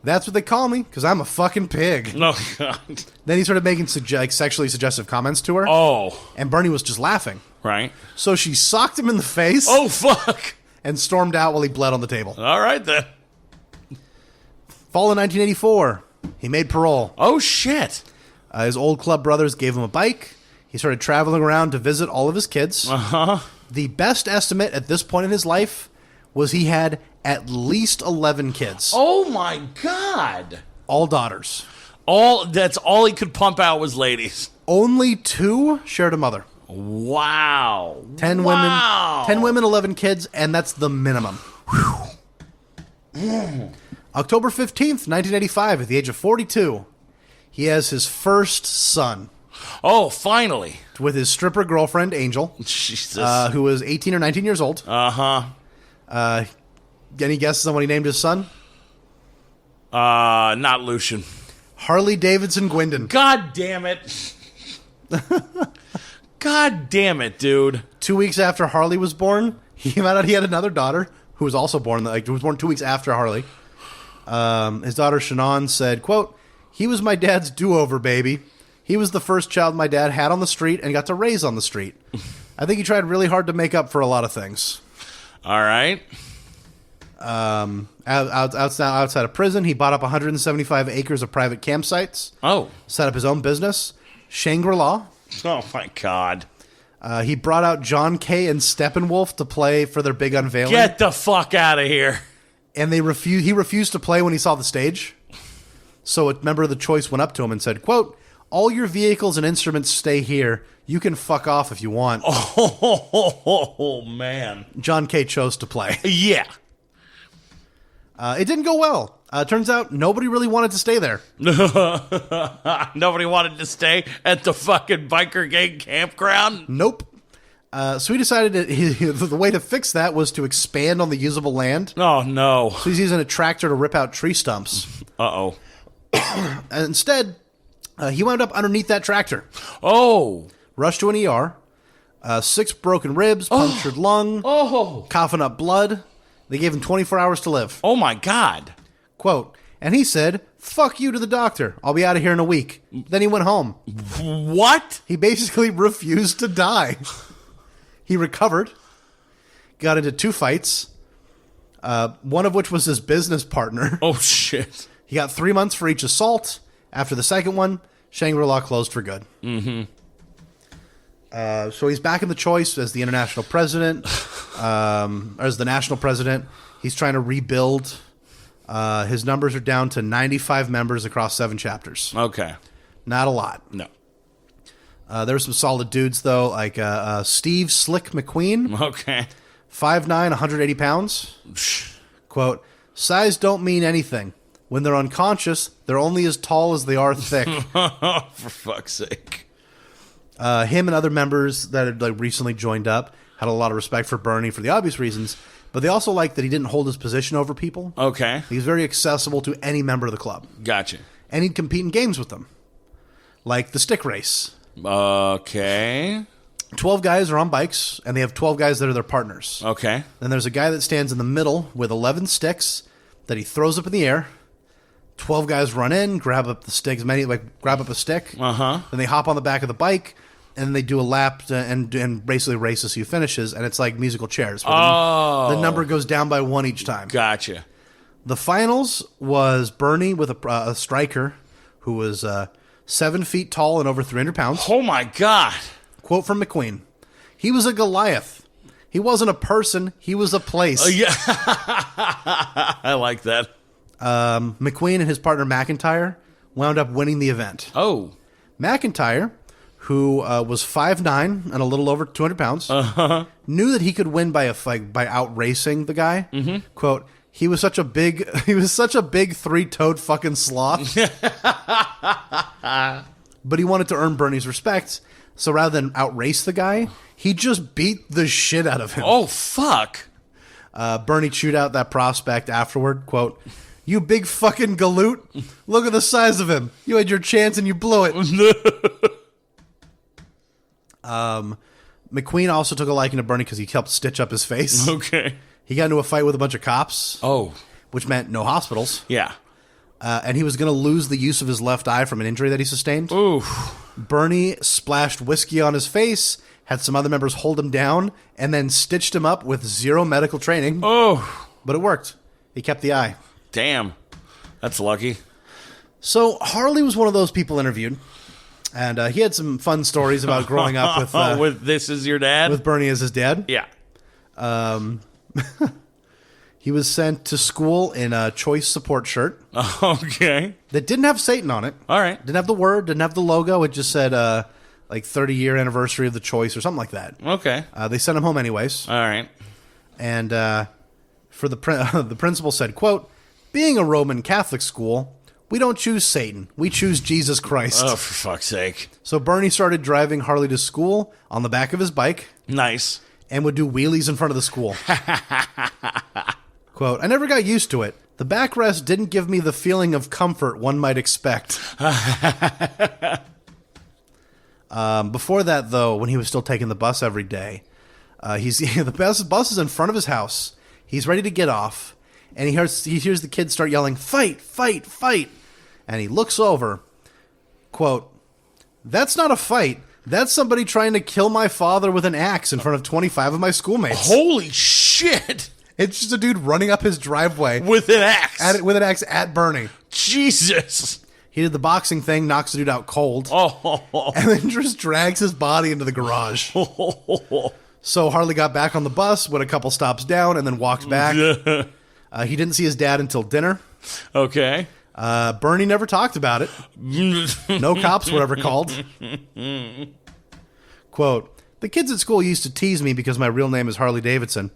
"That's what they call me, because I'm a fucking pig." Oh, God. Then he started making sexually suggestive comments to her. Oh. And Bernie was just laughing. Right. So she socked him in the face. Oh, fuck. And stormed out while he bled on the table. All right, then. Fall of 1984. He made parole. Oh, shit. His old club brothers gave him a bike. He started traveling around to visit all of his kids. Uh-huh. The best estimate at this point in his life was he had at least 11 kids. Oh, my God. All daughters. That's all he could pump out was ladies. Only 2 shared a mother. Wow. 10 women, 11 kids, and that's the minimum. October 15th, 1985, at the age of 42, he has his first son. Oh, finally. With his stripper girlfriend, Angel. Jesus. Who was 18 or 19 years old. Uh-huh. Any guesses on what he named his son? Not Lucian. Harley Davidson Gwendon. God damn it. God damn it, dude. 2 weeks after Harley was born, he found out he had another daughter who was also born, who was born 2 weeks after Harley. His daughter, Shannon, said, quote, "He was my dad's do-over baby. He was the first child my dad had on the street and got to raise on the street. I think he tried really hard to make up for a lot of things." All right. Outside of prison, he bought up 175 acres of private campsites. Oh. Set up his own business, Shangri-La. Oh, my God. He brought out John Kay and Steppenwolf to play for their big unveiling. Get the fuck out of here. And he refused to play when he saw the stage. So a member of the choice went up to him and said, quote, "All your vehicles and instruments stay here. You can fuck off if you want." Oh, man. John Kay chose to play. Yeah. It didn't go well. Turns out nobody really wanted to stay there. Nobody wanted to stay at the fucking biker gang campground? Nope. So he decided that the way to fix that was to expand on the usable land. Oh, no. So he's using a tractor to rip out tree stumps. Uh-oh. And instead, he wound up underneath that tractor. Oh. Rushed to an ER. 6 broken ribs, punctured lung, coughing up blood. They gave him 24 hours to live. Oh, my God. Quote, and he said, "Fuck you" to the doctor. "I'll be out of here in a week." Then he went home. What? He basically refused to die. He recovered, got into 2 fights, one of which was his business partner. Oh, shit. He got 3 months for each assault. After the second one, Shangri-La closed for good. Mm-hmm. So he's back in the choice as the international president, or as the national president. He's trying to rebuild. His numbers are down to 95 members across 7 chapters. Okay. Not a lot. No. There were some solid dudes, though, like Steve Slick McQueen. Okay. 5'9", 180 pounds. Quote, "Size don't mean anything. When they're unconscious, they're only as tall as they are thick." For fuck's sake. Him and other members that had recently joined up had a lot of respect for Bernie for the obvious reasons, but they also liked that he didn't hold his position over people. Okay. He was very accessible to any member of the club. Gotcha. And he'd compete in games with them, like the stick race. Okay. 12 guys are on bikes, and they have 12 guys that are their partners. Okay. Then there's a guy that stands in the middle with 11 sticks that he throws up in the air. 12 guys run in, grab up the stick, grab up a stick. Then they hop on the back of the bike, and they do a lap and basically race as he finishes, and it's like musical chairs. The number goes down by 1 each time. Gotcha. The finals was Bernie with a striker who was 7 feet tall and over 300 pounds. Oh, my God. Quote from McQueen. He was a Goliath. He wasn't a person. He was a place. Yeah. I like that. McQueen and his partner McIntyre wound up winning the event. Oh. McIntyre, who was 5'9" and a little over 200 pounds, knew that he could win by out racing the guy. Quote, he was such a big 3-toed fucking sloth. But he wanted to earn Bernie's respect, so rather than outrace the guy, he just beat the shit out of him. Oh, fuck. Bernie chewed out that prospect afterward. Quote, you big fucking galoot. Look at the size of him. You had your chance and you blew it. McQueen also took a liking to Bernie because he helped stitch up his face. Okay. He got into a fight with a bunch of cops. Oh. Which meant no hospitals. Yeah. And he was going to lose the use of his left eye from an injury that he sustained. Ooh. Bernie splashed whiskey on his face, had some other members hold him down, and then stitched him up with zero medical training. Oh. But it worked. He kept the eye. Damn. That's lucky. So Harley was one of those people interviewed, and he had some fun stories about growing up with... with this is your dad? With Bernie as his dad. Yeah. He was sent to school in a choice support shirt. Okay. That didn't have Satan on it. All right. Didn't have the word, didn't have the logo. It just said, 30-year anniversary of the choice or something like that. Okay. They sent him home anyways. All right. And for the principal said, quote, being a Roman Catholic school, we don't choose Satan. We choose Jesus Christ. Oh, for fuck's sake. So Bernie started driving Harley to school on the back of his bike. Nice. And would do wheelies in front of the school. Quote, I never got used to it. The backrest didn't give me the feeling of comfort one might expect. Before that, though, when he was still taking the bus every day, the bus is in front of his house. He's ready to get off. And he hears the kids start yelling, fight, fight, fight. And he looks over. Quote, that's not a fight. That's somebody trying to kill my father with an axe in front of 25 of my schoolmates. Holy shit. It's just a dude running up his driveway. With an axe. With an axe at Bernie. Jesus. He did the boxing thing, knocks the dude out cold. Oh. And then just drags his body into the garage. So Harley got back on the bus, went a couple stops down, and then walked back. He didn't see his dad until dinner. Okay. Bernie never talked about it. No cops were ever called. Quote, the kids at school used to tease me because my real name is Harley Davidson.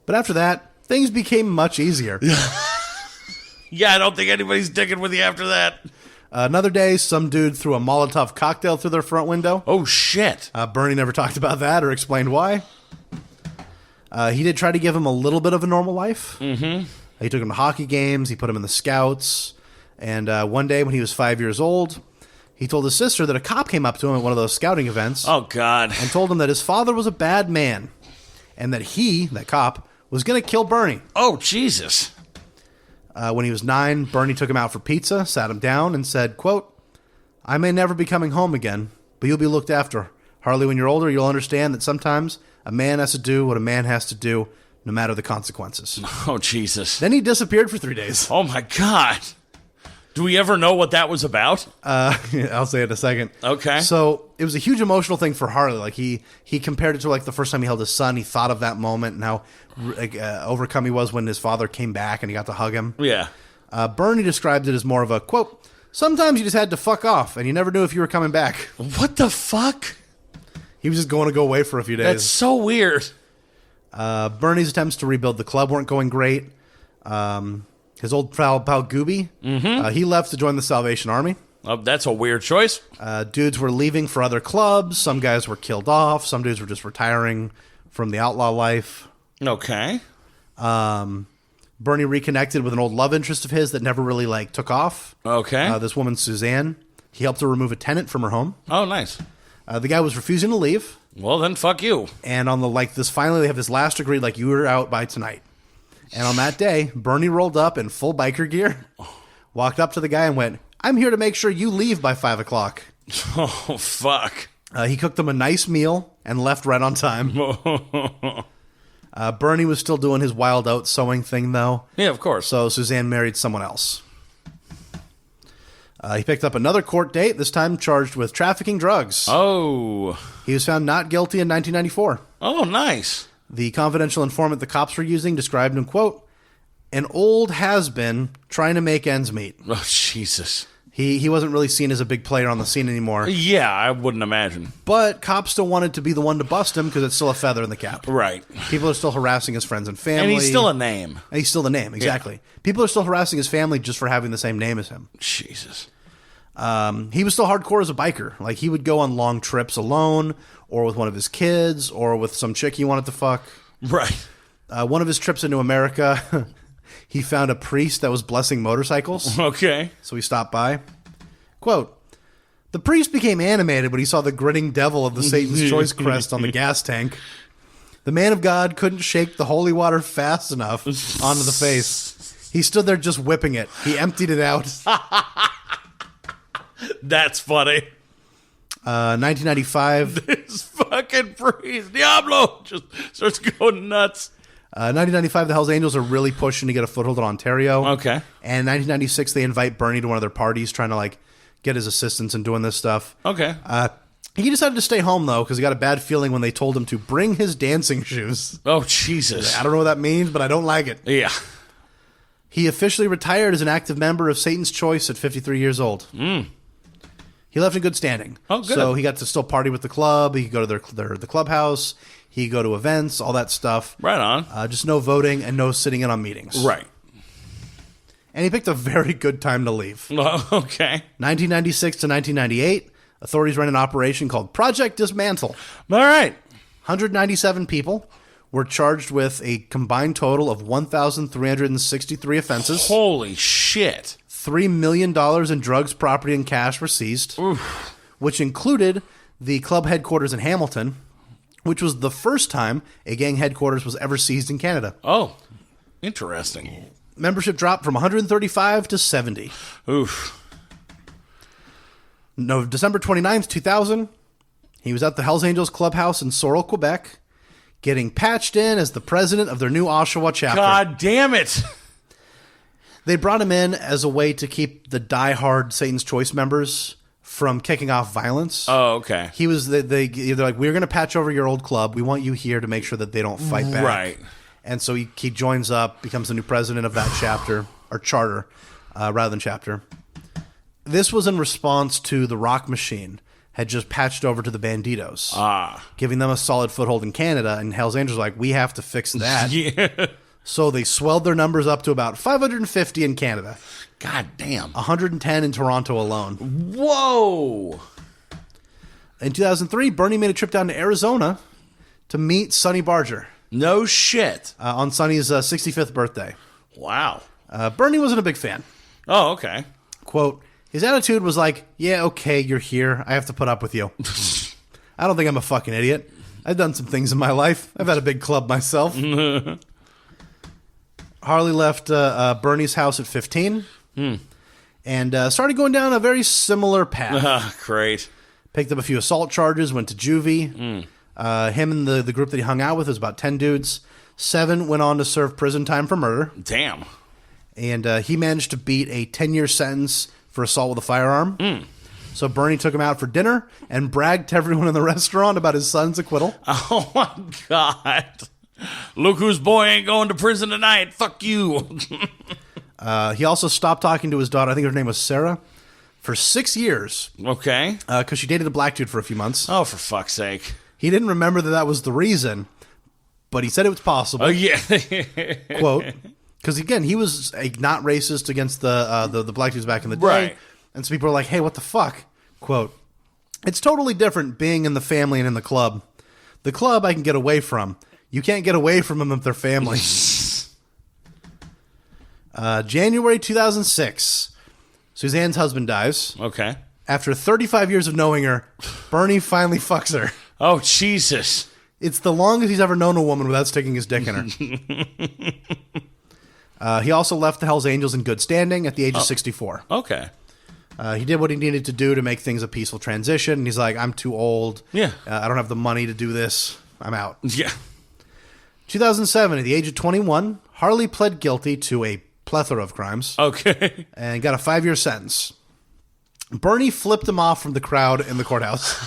But after that, things became much easier. Yeah, I don't think anybody's digging with you after that. Another day, some dude threw a Molotov cocktail through their front window. Oh, shit. Bernie never talked about that or explained why. He did try to give him a little bit of a normal life. Mm-hmm. He took him to hockey games. He put him in the Scouts. And one day when he was 5 years old, he told his sister that a cop came up to him at one of those scouting events. Oh, God. And told him that his father was a bad man. And that that cop, was going to kill Bernie. Oh, Jesus. When he was 9, Bernie took him out for pizza, sat him down, and said, quote, I may never be coming home again, but you'll be looked after. Harley, when you're older, you'll understand that sometimes a man has to do what a man has to do, no matter the consequences. Oh, Jesus. Then he disappeared for 3 days. Oh, my God. Do we ever know what that was about? I'll say it in a second. Okay. So it was a huge emotional thing for Harley. Like he compared it to like the first time he held his son. He thought of that moment and how overcome he was when his father came back and he got to hug him. Yeah. Bernie described it as more of a, quote, sometimes you just had to fuck off and you never knew if you were coming back. What the fuck? He was just going to go away for a few days. That's so weird. Bernie's attempts to rebuild the club weren't going great. His old pal Gooby, he left to join the Salvation Army. Oh, that's a weird choice. Dudes were leaving for other clubs. Some guys were killed off. Some dudes were just retiring from the outlaw life. Okay. Bernie reconnected with an old love interest of his that never really took off. Okay. This woman, Suzanne. He helped her remove a tenant from her home. Oh, nice. The guy was refusing to leave. Well, then fuck you. And on finally they have this last agreed, you were out by tonight. And on that day, Bernie rolled up in full biker gear, walked up to the guy and went, "I'm here to make sure you leave by 5 o'clock." Oh, fuck. He cooked them a nice meal and left right on time. Bernie was still doing his wild out sewing thing, though. Yeah, of course. So Suzanne married someone else. He picked up another court date, this time charged with trafficking drugs. Oh. He was found not guilty in 1994. Oh, nice. The confidential informant the cops were using described him, quote, "an old has-been trying to make ends meet." Oh, Jesus. He wasn't really seen as a big player on the scene anymore. Yeah, I wouldn't imagine. But cops still wanted to be the one to bust him because it's still a feather in the cap. Right. People are still harassing his friends and family. And he's still a name. And he's still the name, exactly. Yeah. People are still harassing his family just for having the same name as him. Jesus. He was still hardcore as a biker. Like, he would go on long trips alone or with one of his kids or with some chick he wanted to fuck. Right. One of his trips into America, he found a priest that was blessing motorcycles. Okay. So he stopped by. Quote, "The priest became animated when he saw the grinning devil of the Satan's Choice crest on the gas tank. The man of God couldn't shake the holy water fast enough onto the face. He stood there just whipping it. He emptied it out." That's funny. 1995. This fucking priest, Diablo, just starts going nuts. 1995, the Hells Angels are really pushing to get a foothold in Ontario. Okay. And 1996, they invite Bernie to one of their parties, trying to, like, get his assistance in doing this stuff. Okay. He decided to stay home, though, because he got a bad feeling when they told him to bring his dancing shoes. Oh, Jesus. I don't know what that means, but I don't like it. Yeah. He officially retired as an active member of Satan's Choice at 53 years old. He left in good standing. Oh, good. So he got to still party with the club. He could go to the clubhouse. He could go to events, all that stuff. Right on. Just no voting and no sitting in on meetings. Right. And he picked a very good time to leave. Okay. 1996 to 1998, authorities ran an operation called Project Dismantle. All right. 197 people were charged with a combined total of 1,363 offenses. Holy shit. $3 million in drugs, property, and cash were seized, which included the club headquarters in Hamilton, which was the first time a gang headquarters was ever seized in Canada. Oh, interesting. Membership dropped from 135 to 70. Oof. No, December 29th, 2000, he was at the Hells Angels Clubhouse in Sorel, Quebec, getting patched in as the president of their new Oshawa chapter. God damn it. They brought him in as a way to keep the diehard Satan's Choice members from kicking off violence. Oh, okay. He was they're like, we're going to patch over your old club. We want you here to make sure that they don't fight back. Right. And so he joins up, becomes the new president of that chapter, or charter, rather than chapter. This was in response to the Rock Machine had just patched over to the Banditos, giving them a solid foothold in Canada. And Hells Angels were like, we have to fix that. Yeah. So they swelled their numbers up to about 550 in Canada. God damn. 110 in Toronto alone. Whoa. In 2003, Bernie made a trip down to Arizona to meet Sonny Barger. No shit. On Sonny's 65th birthday. Wow. Bernie wasn't a big fan. Oh, okay. Quote, his attitude was like, yeah, okay, you're here. I have to put up with you. I don't think I'm a fucking idiot. I've done some things in my life. I've had a big club myself. Harley left Bernie's house at 15 and started going down a very similar path. Great. Picked up a few assault charges, went to juvie. Him and the group that he hung out with was about 10 dudes. 7 went on to serve prison time for murder. Damn. And he managed to beat a 10-year sentence for assault with a firearm. So Bernie took him out for dinner and bragged to everyone in the restaurant about his son's acquittal. Oh, my God. Look whose boy ain't going to prison tonight. Fuck you. He also stopped talking to his daughter, I think her name was Sarah, for 6 years. Okay. Because she dated a black dude for a few months. Oh, for fuck's sake. He didn't remember that was the reason, but he said it was possible. Oh, yeah. Quote, because again, he was not racist against the black dudes back in the day. Right. And so people are like, hey, what the fuck? Quote, it's totally different being in the family and in the club. The club I can get away from. You can't get away from them if they're family. January 2006, Suzanne's husband dies. Okay. After 35 years of knowing her, Bernie finally fucks her. Oh, Jesus. It's the longest he's ever known a woman without sticking his dick in her. He also left the Hells Angels in good standing at the age of 64. Okay. He did what he needed to do to make things a peaceful transition. He's like, I'm too old. Yeah. I don't have the money to do this. I'm out. Yeah. 2007, at the age of 21, Harley pled guilty to a plethora of crimes. Okay. And got a 5-year sentence. Bernie flipped him off from the crowd in the courthouse.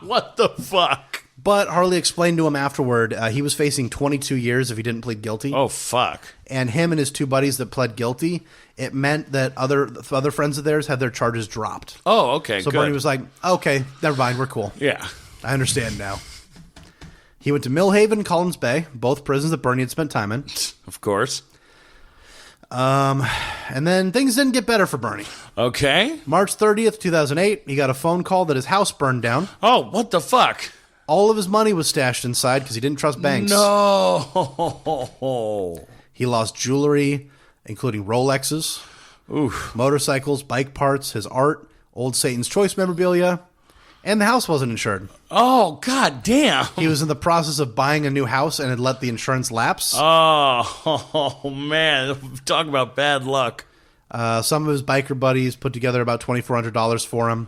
What the fuck? But Harley explained to him afterward he was facing 22 years if he didn't plead guilty. Oh, fuck. And him and his 2 buddies that pled guilty, it meant that other friends of theirs had their charges dropped. Oh, okay, So good. Bernie was like, okay, never mind, we're cool. Yeah. I understand now. He went to Millhaven and Collins Bay, both prisons that Bernie had spent time in. Of course. And then things didn't get better for Bernie. Okay. March 30th, 2008, he got a phone call that his house burned down. Oh, what the fuck? All of his money was stashed inside because he didn't trust banks. No. He lost jewelry, including Rolexes, motorcycles, bike parts, his art, old Satan's Choice memorabilia, and the house wasn't insured. Oh, god damn. He was in the process of buying a new house and had let the insurance lapse. Oh, man. Talk about bad luck. Some of his biker buddies put together about $2,400 for him,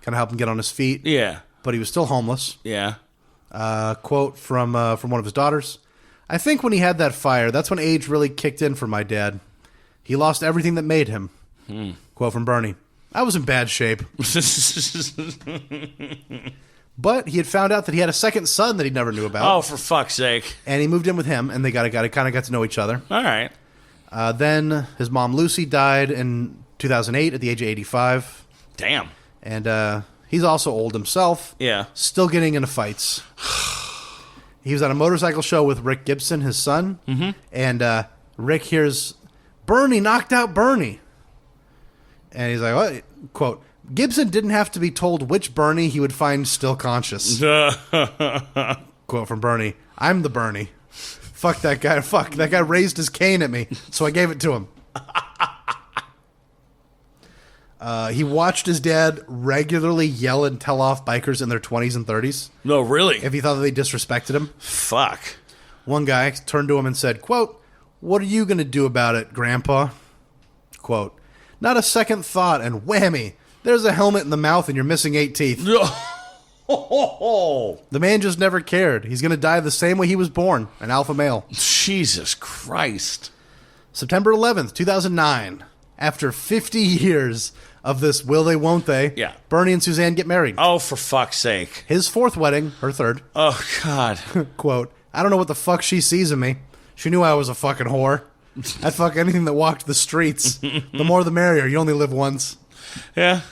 kind of help him get on his feet. Yeah. But he was still homeless. Yeah. Quote from one of his daughters. I think when he had that fire, that's when age really kicked in for my dad. He lost everything that made him. Quote from Bernie. I was in bad shape. But he had found out that he had a second son that he never knew about. Oh, for fuck's sake. And he moved in with him, and they kind of got to know each other. All right. Then his mom, Lucy, died in 2008 at the age of 85. Damn. And he's also old himself. Yeah. Still getting into fights. He was at a motorcycle show with Rick Gibson, his son. Mm-hmm. And Rick hears, Bernie knocked out Bernie. And he's like, what? Quote, Gibson didn't have to be told which Bernie he would find still conscious. Quote from Bernie, I'm the Bernie. Fuck that guy. Fuck, that guy raised his cane at me, so I gave it to him. He watched his dad regularly yell and tell off bikers in their 20s and 30s. No, really? If he thought that they disrespected him. Fuck. One guy turned to him and said, quote, what are you going to do about it, Grandpa? Quote, not a second thought, and whammy, there's a helmet in the mouth and you're missing 8 teeth. The man just never cared. He's going to die the same way he was born, an alpha male. Jesus Christ. September 11th, 2009. After 50 years of this will they, won't they, Yeah. Bernie and Suzanne get married. Oh, for fuck's sake. His 4th wedding, her 3rd. Oh, God. Quote, I don't know what the fuck she sees in me. She knew I was a fucking whore. I'd fuck anything that walked the streets. The more the merrier. You only live once. Yeah.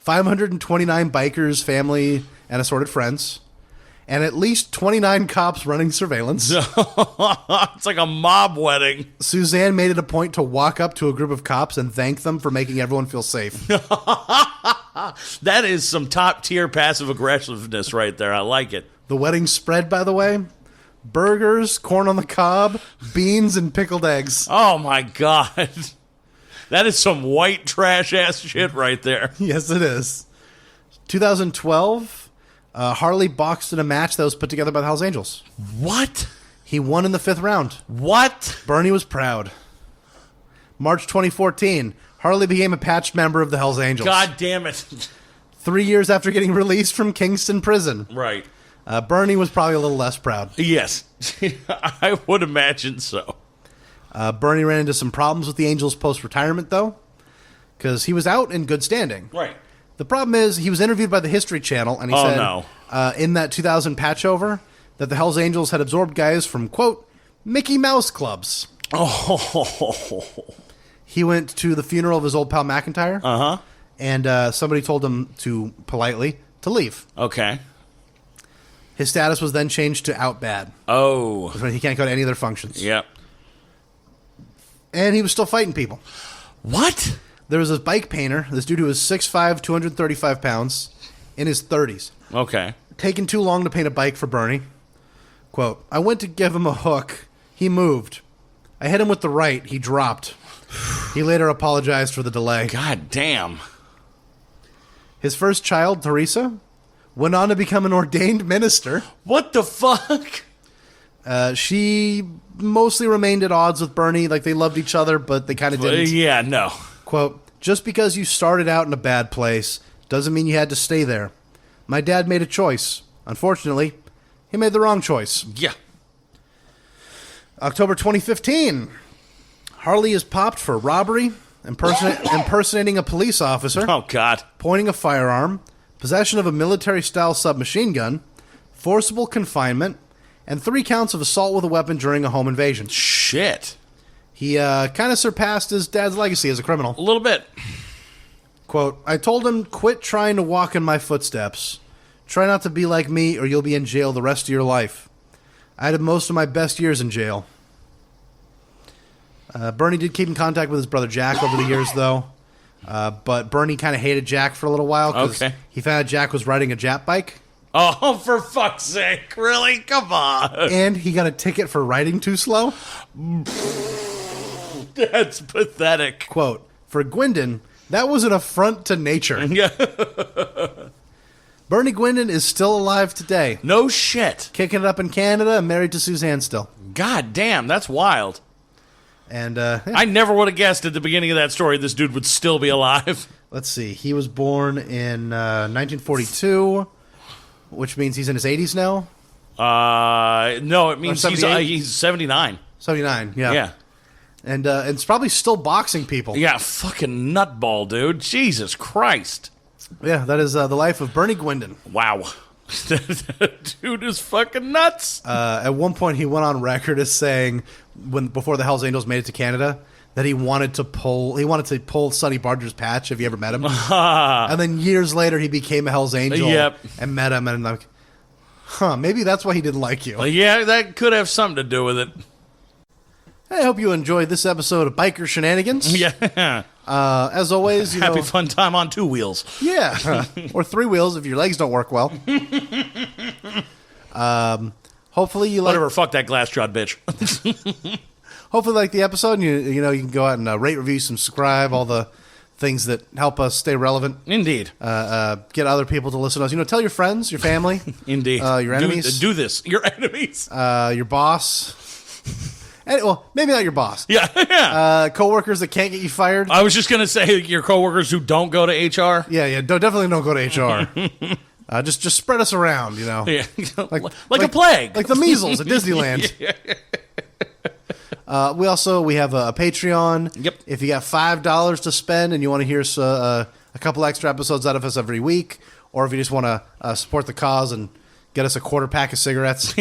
529 bikers, family, and assorted friends. And at least 29 cops running surveillance. It's like a mob wedding. Suzanne made it a point to walk up to a group of cops and thank them for making everyone feel safe. That is some top-tier passive aggressiveness right there. I like it. The wedding spread, by the way, burgers, corn on the cob, beans, and pickled eggs. Oh, my God. That is some white trash-ass shit right there. Yes, it is. 2012, Harley boxed in a match that was put together by the Hells Angels. What? He won in the 5th round. What? Bernie was proud. March 2014, Harley became a patched member of the Hells Angels. God damn it. 3 years after getting released from Kingston Prison. Right. Bernie was probably a little less proud. Yes. I would imagine so. Bernie ran into some problems with the Angels post-retirement, though, because he was out in good standing. Right. The problem is he was interviewed by the History Channel, and he said in that 2000 patchover that the Hells Angels had absorbed guys from, quote, Mickey Mouse clubs. Oh. He went to the funeral of his old pal McIntyre, and somebody told him to leave. Okay. His status was then changed to out bad. Oh. Which meant he can't go to any of their functions. Yep. And he was still fighting people. What? There was this bike painter, this dude who was 6'5", 235 pounds, in his 30s. Okay. Taking too long to paint a bike for Bernie. Quote, I went to give him a hook. He moved. I hit him with the right. He dropped. He later apologized for the delay. God damn. His first child, Teresa, went on to become an ordained minister. What the fuck? She mostly remained at odds with Bernie. Like, they loved each other, but they kind of didn't. Yeah, no. Quote, just because you started out in a bad place doesn't mean you had to stay there. My dad made a choice. Unfortunately, he made the wrong choice. Yeah. October 2015. Harley is popped for robbery, impersonating a police officer. Oh, God. Pointing a firearm, possession of a military-style submachine gun, forcible confinement, and 3 counts of assault with a weapon during a home invasion. Shit. He kind of surpassed his dad's legacy as a criminal. A little bit. Quote, I told him, quit trying to walk in my footsteps. Try not to be like me or you'll be in jail the rest of your life. I had most of my best years in jail. Bernie did keep in contact with his brother Jack over the years, though. But Bernie kind of hated Jack for a little while because he found out Jack was riding a Jap bike. Oh, for fuck's sake. Really? Come on. And he got a ticket for riding too slow. That's pathetic. Quote, for Gwendon, that was an affront to nature. Yeah. Bernie Gwendon is still alive today. No shit. Kicking it up in Canada and married to Suzanne still. God damn, that's wild. And I never would have guessed at the beginning of that story this dude would still be alive. Let's see. He was born in 1942, which means he's in his 80s now. No, it means he's 79. 79, yeah. Yeah. And it's probably still boxing people. Yeah, fucking nutball, dude. Jesus Christ. Yeah, that is the life of Bernie Gwendon. Wow. Dude is fucking nuts. At one point, he went on record as saying, before the Hells Angels made it to Canada, that he wanted to pull Sonny Barger's patch. Have you ever met him? And then years later, he became a Hells Angel and met him, and I'm like, maybe that's why he didn't like you. Yeah, that could have something to do with it. I hope you enjoyed this episode of Biker Shenanigans. Yeah. As always, happy fun time on 2 wheels. Yeah, or 3 wheels if your legs don't work well. Hopefully you like whatever. Fuck that glass jawed bitch. Hopefully, like the episode, and you can go out and rate, review, subscribe, all the things that help us stay relevant. Indeed. Get other people to listen to us. Tell your friends, your family. Indeed. Your enemies. Do this. Your enemies. Your boss. Well, maybe not your boss. Yeah. Coworkers that can't get you fired. I was just going to say your coworkers who don't go to HR. Yeah. Definitely don't go to HR. Just spread us around, Yeah. like a plague. Like the measles at Disneyland. We have a Patreon. Yep. If you got $5 to spend and you want to hear a couple extra episodes out of us every week, or if you just want to support the cause and get us a quarter pack of cigarettes.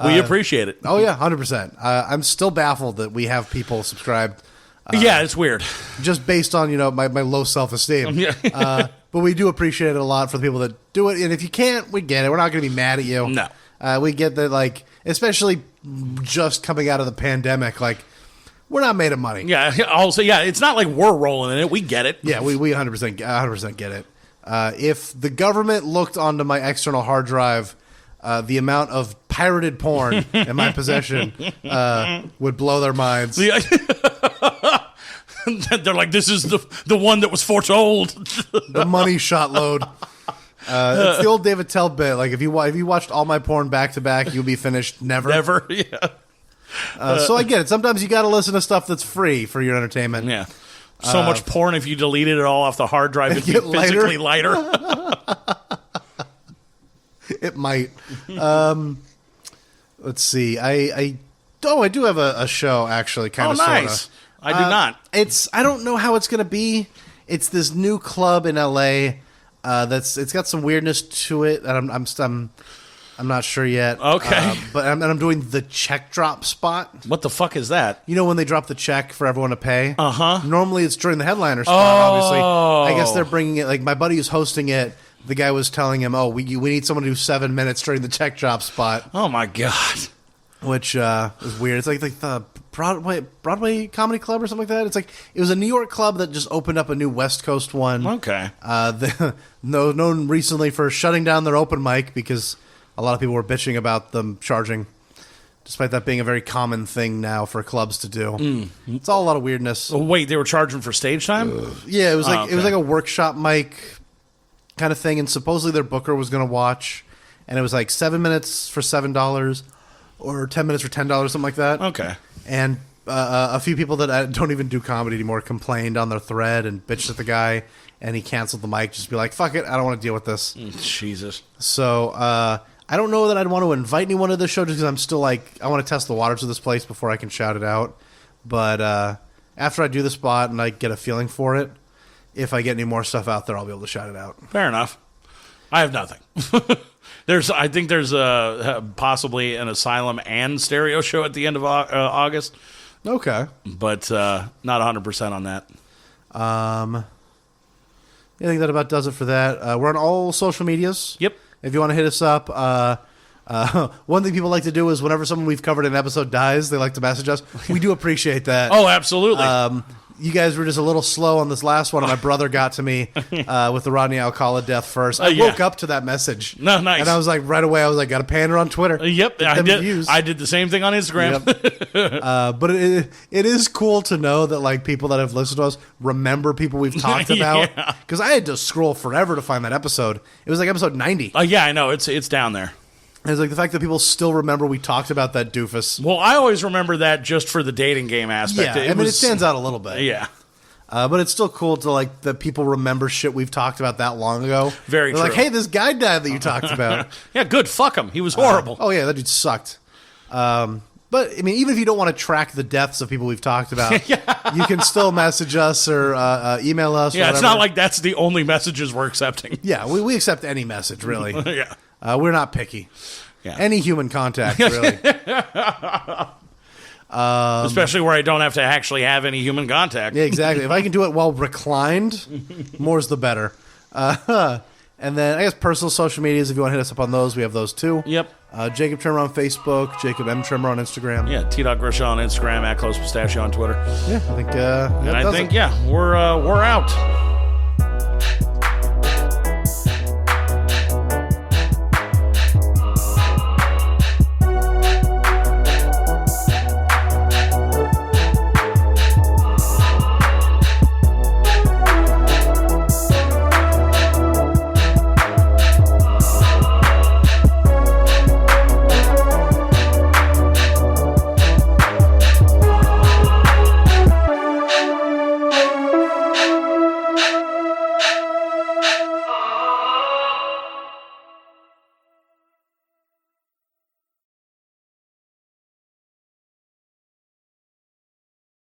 We appreciate it. Oh, yeah, 100%. I'm still baffled that we have people subscribed. Yeah, it's weird. Just based on, my low self-esteem. But we do appreciate it a lot for the people that do it. And if you can't, we get it. We're not going to be mad at you. No. We get that, especially just coming out of the pandemic, we're not made of money. Yeah, also, it's not like we're rolling in it. We get it. Yeah, we 100% get it. If the government looked onto my external hard drive, the amount of pirated porn in my possession would blow their minds. Yeah. They're like, this is the one that was foretold. The money shot load. It's the old David Tell bit. If you watched all my porn back to back, you'll be finished never. Never, yeah. So I get it. Sometimes you got to listen to stuff that's free for your entertainment. Yeah. So much porn, if you deleted it all off the hard drive, it'd be physically lighter. It might. Let's see. I do have a show, actually, kind of. Nice. Sorta. I do not. I don't know how it's going to be. It's this new club in L.A. It's got some weirdness to it, and I'm not sure yet. Okay. But I'm doing the check drop spot. What the fuck is that? When they drop the check for everyone to pay? Uh-huh. Normally it's during the headliner spot, obviously. I guess they're bringing it, my buddy who's hosting it, the guy was telling him, we need someone to do 7 minutes during the check drop spot. Oh, my God. Which is weird. It's like the Broadway Comedy Club or something like that. It was a New York club that just opened up a new West Coast one. Okay. Known recently for shutting down their open mic because a lot of people were bitching about them charging, despite that being a very common thing now for clubs to do. It's all a lot of weirdness. Oh, wait, they were charging for stage time? Yeah, it was it was like a workshop mic kind of thing, and supposedly their booker was going to watch, and it was like 7 minutes for $7 or 10 minutes for $10, something like that. Okay. And a few people that don't even do comedy anymore complained on their thread and bitched at the guy, and he canceled the mic. Just be like, fuck it, I don't want to deal with this. Jesus. So I don't know that I'd want to invite anyone to this show just because I'm still like, I want to test the waters of this place before I can shout it out. But after I do the spot and I get a feeling for it, if I get any more stuff out there, I'll be able to shout it out. Fair enough. I have nothing. I think there's possibly an Asylum and Stereo show at the end of August. Okay. But not 100% on that. I think that about does it for that. We're on all social medias. Yep. If you want to hit us up, one thing people like to do is whenever someone we've covered in an episode dies, they like to message us. We do appreciate that. Oh, absolutely. You guys were just a little slow on this last one, and my brother got to me with the Rodney Alcala death first. I woke up to that message. No, nice. And I was like, right away, I was like, got to pan her on Twitter. Yep, I did the same thing on Instagram. Yep. But it is cool to know that like people that have listened to us remember people we've talked about. Because I had to scroll forever to find that episode. It was like episode 90. Yeah, I know. It's down there. And it's like the fact that people still remember we talked about that doofus. Well, I always remember that just for the dating game aspect. Yeah, it stands out a little bit. Yeah. But it's still cool to like that people remember shit we've talked about that long ago. Very They're true. like, hey, this guy died that you talked about. Yeah, good. Fuck him. He was horrible. Oh, yeah, that dude sucked. But, I mean, even if you don't want to track the deaths of people we've talked about, you can still message us or email us. Yeah, it's not like that's the only messages we're accepting. Yeah, we accept any message, really. Yeah. We're not picky. Yeah. Any human contact, really. Especially where I don't have to actually have any human contact. Yeah, exactly. If I can do it while reclined, more's the better. And then I guess personal social medias, if you want to hit us up on those, we have those too. Yep. Jacob Trimmer on Facebook, Jacob M. Trimmer on Instagram. Yeah, T.Grisha on Instagram, @ClosePistachio on Twitter. Yeah, I think we're out.